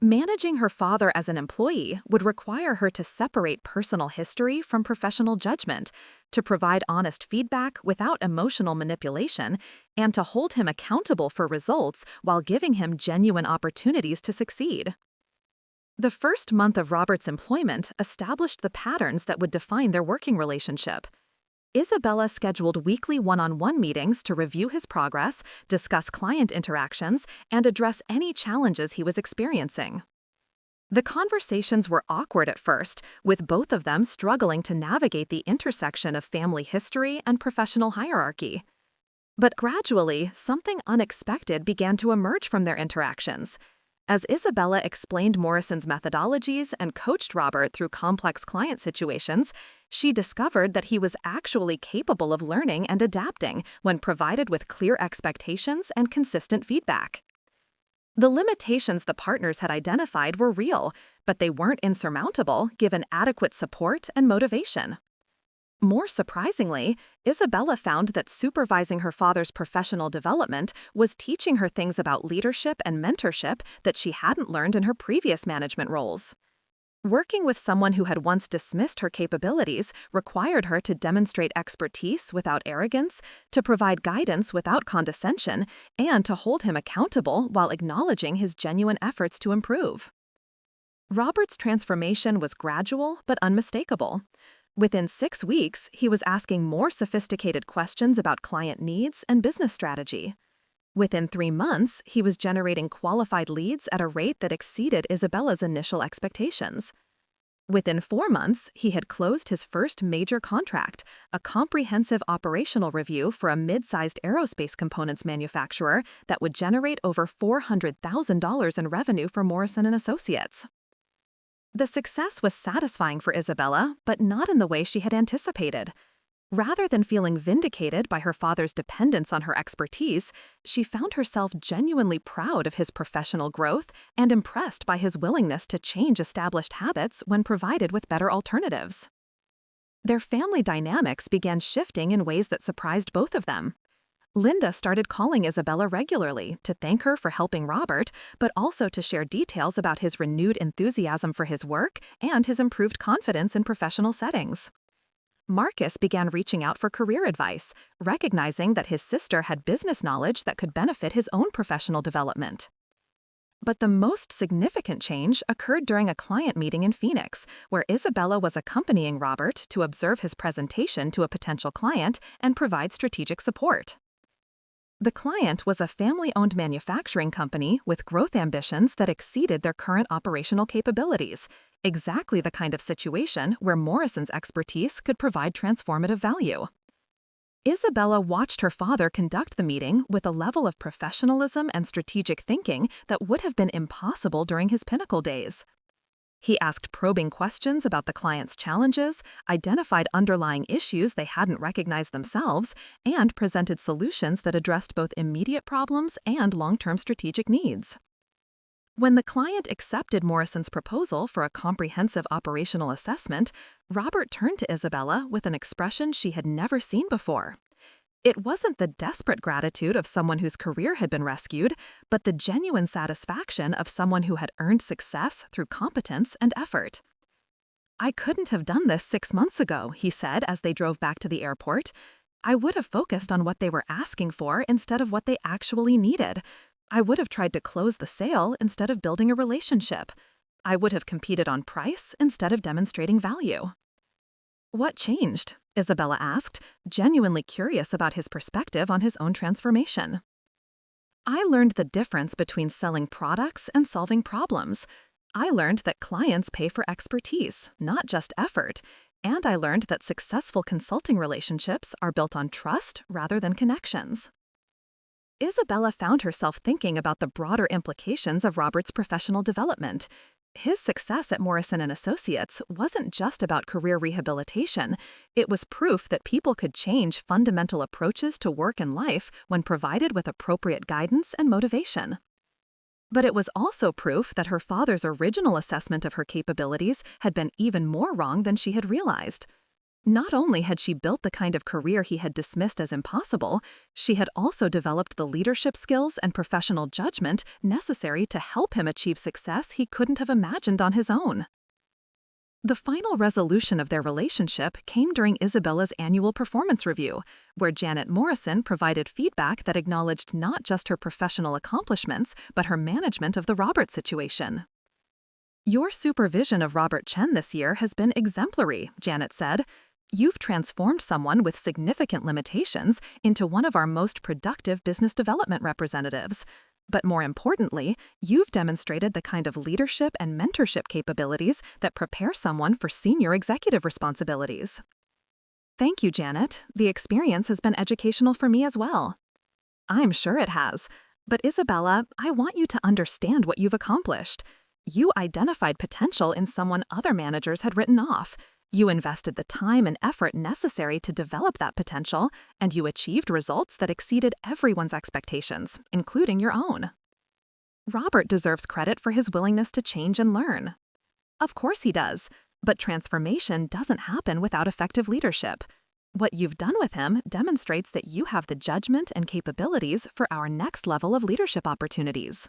Managing her father as an employee would require her to separate personal history from professional judgment, to provide honest feedback without emotional manipulation, and to hold him accountable for results while giving him genuine opportunities to succeed. The first month of Robert's employment established the patterns that would define their working relationship. Isabella scheduled weekly one-on-one meetings to review his progress, discuss client interactions, and address any challenges he was experiencing. The conversations were awkward at first, with both of them struggling to navigate the intersection of family history and professional hierarchy. But gradually, something unexpected began to emerge from their interactions. As Isabella explained Morrison's methodologies and coached Robert through complex client situations, she discovered that he was actually capable of learning and adapting when provided with clear expectations and consistent feedback. The limitations the partners had identified were real, but they weren't insurmountable given adequate support and motivation. More surprisingly, Isabella found that supervising her father's professional development was teaching her things about leadership and mentorship that she hadn't learned in her previous management roles. Working with someone who had once dismissed her capabilities required her to demonstrate expertise without arrogance, to provide guidance without condescension, and to hold him accountable while acknowledging his genuine efforts to improve. Robert's transformation was gradual but unmistakable. Within 6 weeks, he was asking more sophisticated questions about client needs and business strategy. Within 3 months, he was generating qualified leads at a rate that exceeded Isabella's initial expectations. Within 4 months, he had closed his first major contract, a comprehensive operational review for a mid-sized aerospace components manufacturer that would generate over $400,000 in revenue for Morrison & Associates. The success was satisfying for Isabella, but not in the way she had anticipated. Rather than feeling vindicated by her father's dependence on her expertise, she found herself genuinely proud of his professional growth and impressed by his willingness to change established habits when provided with better alternatives. Their family dynamics began shifting in ways that surprised both of them. Linda started calling Isabella regularly to thank her for helping Robert, but also to share details about his renewed enthusiasm for his work and his improved confidence in professional settings. Marcus began reaching out for career advice, recognizing that his sister had business knowledge that could benefit his own professional development. But the most significant change occurred during a client meeting in Phoenix, where Isabella was accompanying Robert to observe his presentation to a potential client and provide strategic support. The client was a family-owned manufacturing company with growth ambitions that exceeded their current operational capabilities, exactly the kind of situation where Morrison's expertise could provide transformative value. Isabella watched her father conduct the meeting with a level of professionalism and strategic thinking that would have been impossible during his pinnacle days. He asked probing questions about the client's challenges, identified underlying issues they hadn't recognized themselves, and presented solutions that addressed both immediate problems and long-term strategic needs. When the client accepted Morrison's proposal for a comprehensive operational assessment, Robert turned to Isabella with an expression she had never seen before. It wasn't the desperate gratitude of someone whose career had been rescued, but the genuine satisfaction of someone who had earned success through competence and effort. "I couldn't have done this 6 months ago," he said as they drove back to the airport. "I would have focused on what they were asking for instead of what they actually needed. I would have tried to close the sale instead of building a relationship. I would have competed on price instead of demonstrating value." "What changed?" Isabella asked, genuinely curious about his perspective on his own transformation. "I learned the difference between selling products and solving problems. I learned that clients pay for expertise, not just effort, and I learned that successful consulting relationships are built on trust rather than connections." Isabella found herself thinking about the broader implications of Robert's professional development. His success at Morrison & Associates wasn't just about career rehabilitation. It was proof that people could change fundamental approaches to work and life when provided with appropriate guidance and motivation. But it was also proof that her father's original assessment of her capabilities had been even more wrong than she had realized. Not only had she built the kind of career he had dismissed as impossible, she had also developed the leadership skills and professional judgment necessary to help him achieve success he couldn't have imagined on his own. The final resolution of their relationship came during Isabella's annual performance review, where Janet Morrison provided feedback that acknowledged not just her professional accomplishments, but her management of the Robert situation. "Your supervision of Robert Chen this year has been exemplary," Janet said. "You've transformed someone with significant limitations into one of our most productive business development representatives. But more importantly, you've demonstrated the kind of leadership and mentorship capabilities that prepare someone for senior executive responsibilities." "Thank you, Janet. The experience has been educational for me as well." "I'm sure it has. But Isabella, I want you to understand what you've accomplished. You identified potential in someone other managers had written off. You invested the time and effort necessary to develop that potential, and you achieved results that exceeded everyone's expectations, including your own. Robert deserves credit for his willingness to change and learn." "Of course he does, but transformation doesn't happen without effective leadership. What you've done with him demonstrates that you have the judgment and capabilities for our next level of leadership opportunities."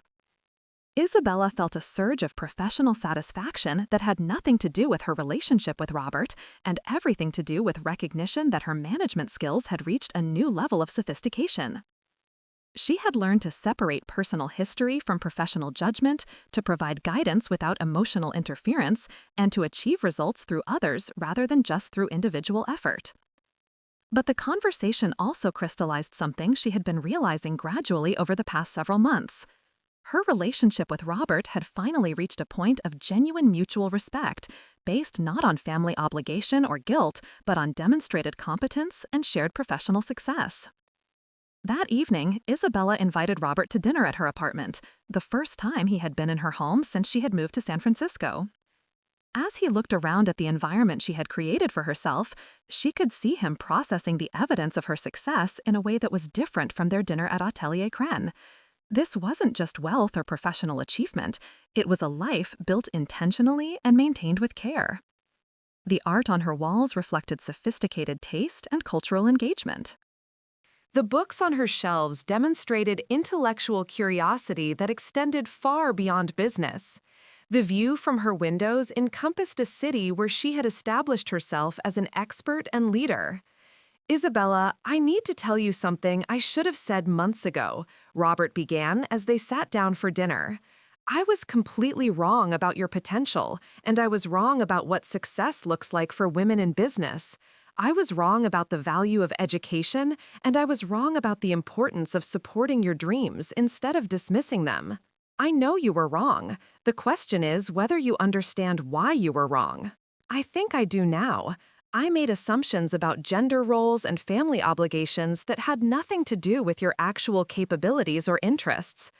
Isabella felt a surge of professional satisfaction that had nothing to do with her relationship with Robert and everything to do with recognition that her management skills had reached a new level of sophistication. She had learned to separate personal history from professional judgment, to provide guidance without emotional interference, and to achieve results through others rather than just through individual effort. But the conversation also crystallized something she had been realizing gradually over the past several months. Her relationship with Robert had finally reached a point of genuine mutual respect, based not on family obligation or guilt, but on demonstrated competence and shared professional success. That evening, Isabella invited Robert to dinner at her apartment, the first time he had been in her home since she had moved to San Francisco. As he looked around at the environment she had created for herself, she could see him processing the evidence of her success in a way that was different from their dinner at Atelier Cren. This wasn't just wealth or professional achievement, it was a life built intentionally and maintained with care. The art on her walls reflected sophisticated taste and cultural engagement. The books on her shelves demonstrated intellectual curiosity that extended far beyond business. The view from her windows encompassed a city where she had established herself as an expert and leader. "Isabella, I need to tell you something I should have said months ago," Robert began as they sat down for dinner. "I was completely wrong about your potential, and I was wrong about what success looks like for women in business. I was wrong about the value of education, and I was wrong about the importance of supporting your dreams instead of dismissing them. I know you were wrong. The question is whether you understand why you were wrong. I think I do now. I made assumptions about gender roles and family obligations that had nothing to do with your actual capabilities or interests.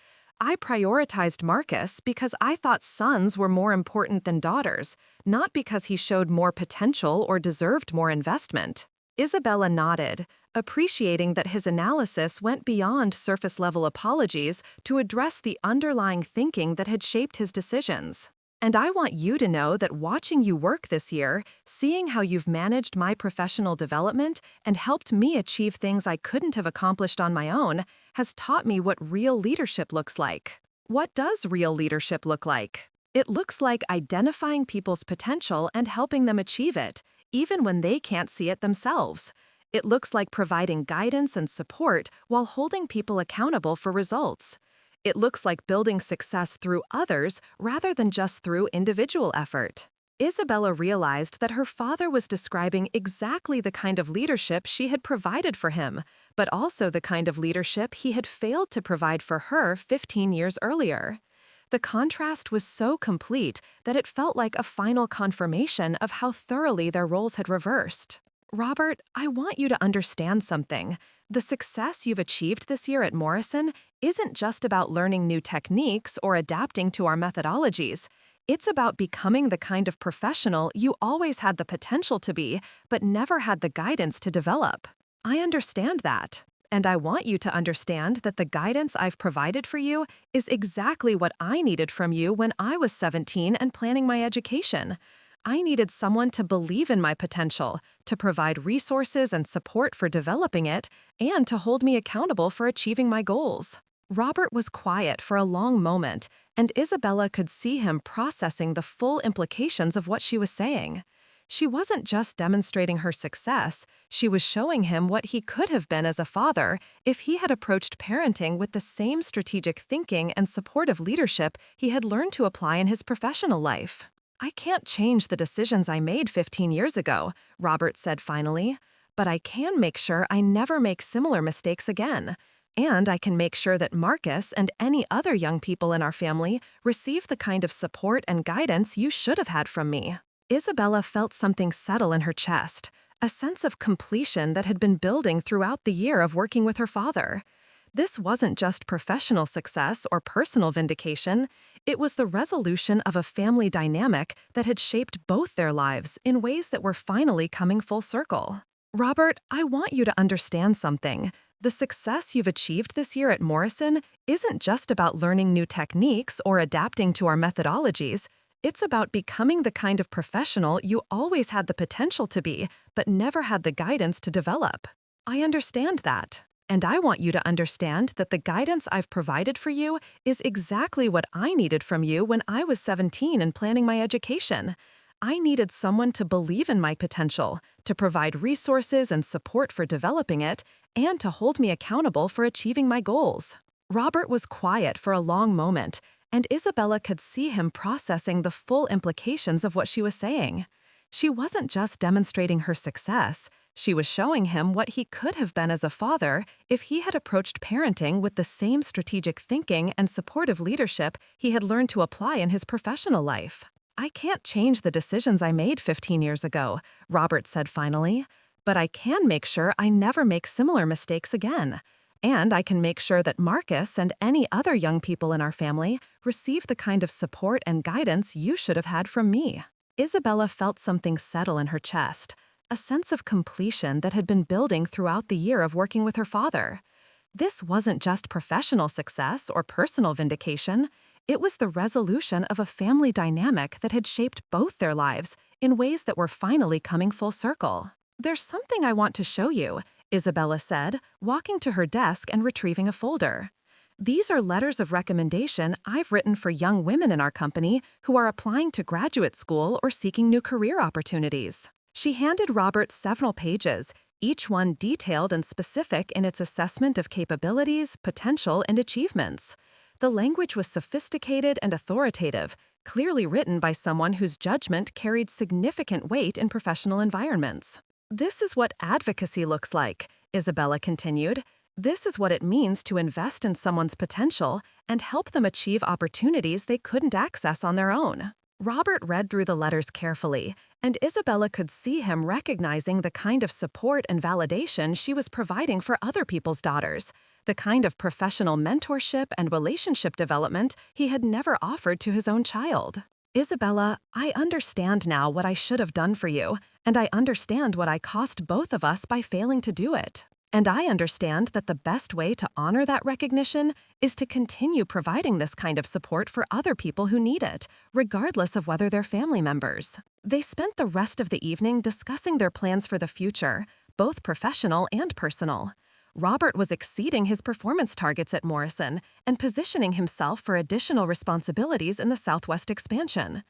I prioritized Marcus because I thought sons were more important than daughters, not because he showed more potential or deserved more investment." Isabella nodded, appreciating that his analysis went beyond surface-level apologies to address the underlying thinking that had shaped his decisions. "And I want you to know that watching you work this year, seeing how you've managed my professional development and helped me achieve things I couldn't have accomplished on my own, has taught me what real leadership looks like." What does real leadership look like? It looks like identifying people's potential and helping them achieve it, even when they can't see it themselves. It looks like providing guidance and support while holding people accountable for results. It looks like building success through others rather than just through individual effort. Isabella realized that her father was describing exactly the kind of leadership she had provided for him, but also the kind of leadership he had failed to provide for her 15 years earlier. The contrast was so complete that it felt like a final confirmation of how thoroughly their roles had reversed. "Robert, I want you to understand something. The success you've achieved this year at Morrison isn't just about learning new techniques or adapting to our methodologies. It's about becoming the kind of professional you always had the potential to be, but never had the guidance to develop. I understand that, and I want you to understand that the guidance I've provided for you is exactly what I needed from you when I was 17 and planning my education. I needed someone to believe in my potential, to provide resources and support for developing it, and to hold me accountable for achieving my goals. Robert was quiet for a long moment, and Isabella could see him processing the full implications of what she was saying. She wasn't just demonstrating her success, she was showing him what he could have been as a father if he had approached parenting with the same strategic thinking and supportive leadership he had learned to apply in his professional life. I can't change the decisions I made 15 years ago, Robert said finally, but I can make sure I never make similar mistakes again. And I can make sure that Marcus and any other young people in our family receive the kind of support and guidance you should have had from me. Isabella felt something settle in her chest, a sense of completion that had been building throughout the year of working with her father. This wasn't just professional success or personal vindication, it was the resolution of a family dynamic that had shaped both their lives in ways that were finally coming full circle. Robert, I want you to understand something. The success you've achieved this year at Morrison isn't just about learning new techniques or adapting to our methodologies. It's about becoming the kind of professional you always had the potential to be, but never had the guidance to develop. I understand that. And I want you to understand that the guidance I've provided for you is exactly what I needed from you when I was 17 and planning my education. I needed someone to believe in my potential, to provide resources and support for developing it, and to hold me accountable for achieving my goals. Robert was quiet for a long moment, and Isabella could see him processing the full implications of what she was saying. She wasn't just demonstrating her success, she was showing him what he could have been as a father if he had approached parenting with the same strategic thinking and supportive leadership he had learned to apply in his professional life. I can't change the decisions I made 15 years ago, Robert said finally, but I can make sure I never make similar mistakes again. And I can make sure that Marcus and any other young people in our family receive the kind of support and guidance you should have had from me. Isabella felt something settle in her chest, a sense of completion that had been building throughout the year of working with her father. This wasn't just professional success or personal vindication, it was the resolution of a family dynamic that had shaped both their lives in ways that were finally coming full circle. There's something I want to show you, Isabella said, walking to her desk and retrieving a folder. These are letters of recommendation I've written for young women in our company who are applying to graduate school or seeking new career opportunities. She handed Robert several pages, each one detailed and specific in its assessment of capabilities, potential, and achievements. The language was sophisticated and authoritative, clearly written by someone whose judgment carried significant weight in professional environments. This is what advocacy looks like, Isabella continued. This is what it means to invest in someone's potential and help them achieve opportunities they couldn't access on their own. Robert read through the letters carefully, and Isabella could see him recognizing the kind of support and validation she was providing for other people's daughters, the kind of professional mentorship and relationship development he had never offered to his own child. Isabella, I understand now what I should have done for you, and I understand what I cost both of us by failing to do it. And I understand that the best way to honor that recognition is to continue providing this kind of support for other people who need it, regardless of whether they're family members. They spent the rest of the evening discussing their plans for the future, both professional and personal. Robert was exceeding his performance targets at Morrison and positioning himself for additional responsibilities in the Southwest expansion.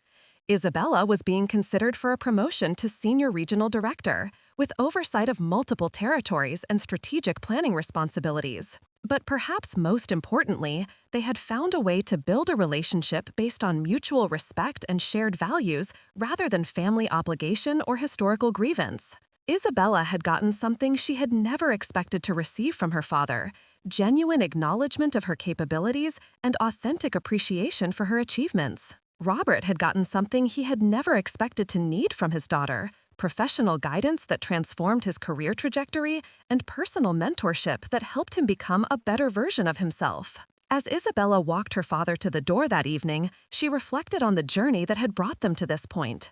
Isabella was being considered for a promotion to Senior Regional Director, with oversight of multiple territories and strategic planning responsibilities. But perhaps most importantly, they had found a way to build a relationship based on mutual respect and shared values rather than family obligation or historical grievance. Isabella had gotten something she had never expected to receive from her father: genuine acknowledgement of her capabilities and authentic appreciation for her achievements. Robert had gotten something he had never expected to need from his daughter: professional guidance that transformed his career trajectory and personal mentorship that helped him become a better version of himself. As Isabella walked her father to the door that evening, she reflected on the journey that had brought them to this point.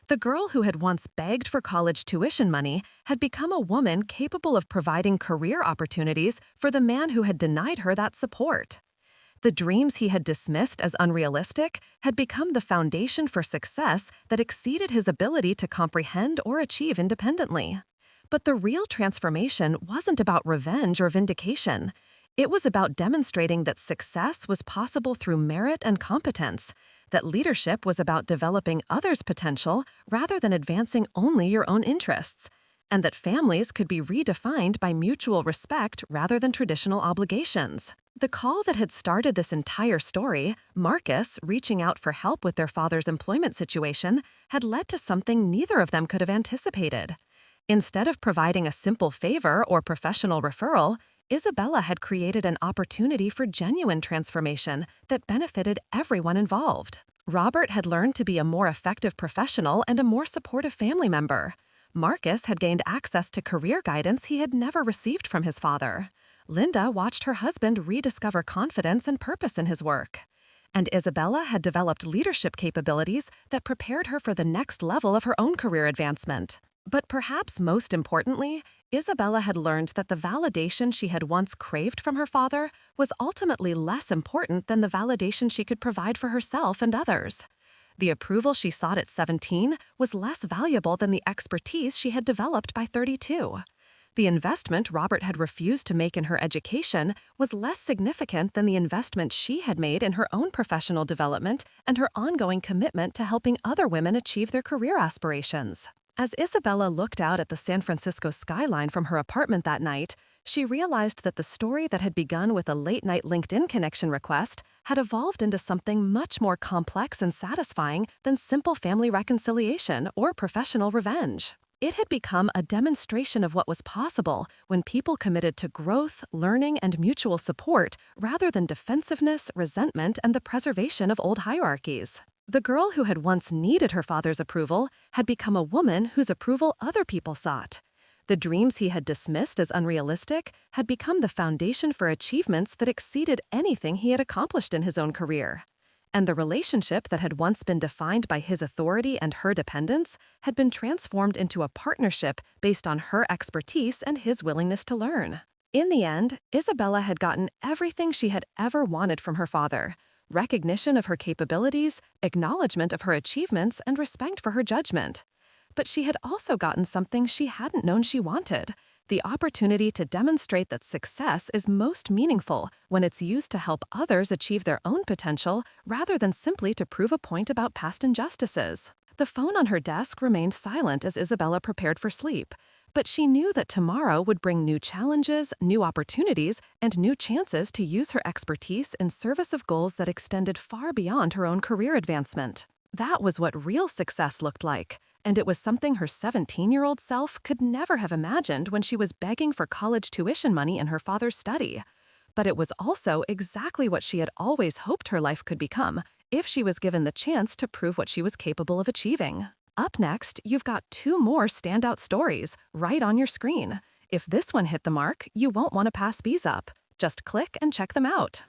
The girl who had once begged for college tuition money had become a woman capable of providing career opportunities for the man who had denied her that support. The dreams he had dismissed as unrealistic had become the foundation for success that exceeded his ability to comprehend or achieve independently. But the real transformation wasn't about revenge or vindication. It was about demonstrating that success was possible through merit and competence, that leadership was about developing others' potential rather than advancing only your own interests, and that families could be redefined by mutual respect rather than traditional obligations. The call that had started this entire story, Marcus reaching out for help with their father's employment situation, had led to something neither of them could have anticipated. Instead of providing a simple favor or professional referral, Isabella had created an opportunity for genuine transformation that benefited everyone involved. Robert had learned to be a more effective professional and a more supportive family member. Marcus had gained access to career guidance he had never received from his father. Linda watched her husband rediscover confidence and purpose in his work. And Isabella had developed leadership capabilities that prepared her for the next level of her own career advancement. But perhaps most importantly, Isabella had learned that the validation she had once craved from her father was ultimately less important than the validation she could provide for herself and others. The approval she sought at 17 was less valuable than the expertise she had developed by 32. The investment Robert had refused to make in her education was less significant than the investment she had made in her own professional development and her ongoing commitment to helping other women achieve their career aspirations. As Isabella looked out at the San Francisco skyline from her apartment that night, she realized that the story that had begun with a late-night LinkedIn connection request had evolved into something much more complex and satisfying than simple family reconciliation or professional revenge. It had become a demonstration of what was possible when people committed to growth, learning, and mutual support rather than defensiveness, resentment, and the preservation of old hierarchies. The girl who had once needed her father's approval had become a woman whose approval other people sought. The dreams he had dismissed as unrealistic had become the foundation for achievements that exceeded anything he had accomplished in his own career. And the relationship that had once been defined by his authority and her dependence had been transformed into a partnership based on her expertise and his willingness to learn. In the end, Isabella had gotten everything she had ever wanted from her father: recognition of her capabilities, acknowledgement of her achievements, and respect for her judgment. But she had also gotten something she hadn't known she wanted: the opportunity to demonstrate that success is most meaningful when it's used to help others achieve their own potential rather than simply to prove a point about past injustices. The phone on her desk remained silent as Isabella prepared for sleep, but she knew that tomorrow would bring new challenges, new opportunities, and new chances to use her expertise in service of goals that extended far beyond her own career advancement. That was what real success looked like, and it was something her 17-year-old self could never have imagined when she was begging for college tuition money in her father's study. But it was also exactly what she had always hoped her life could become if she was given the chance to prove what she was capable of achieving. Up next, you've got 2 more standout stories right on your screen. If this one hit the mark, you won't want to pass these up. Just click and check them out.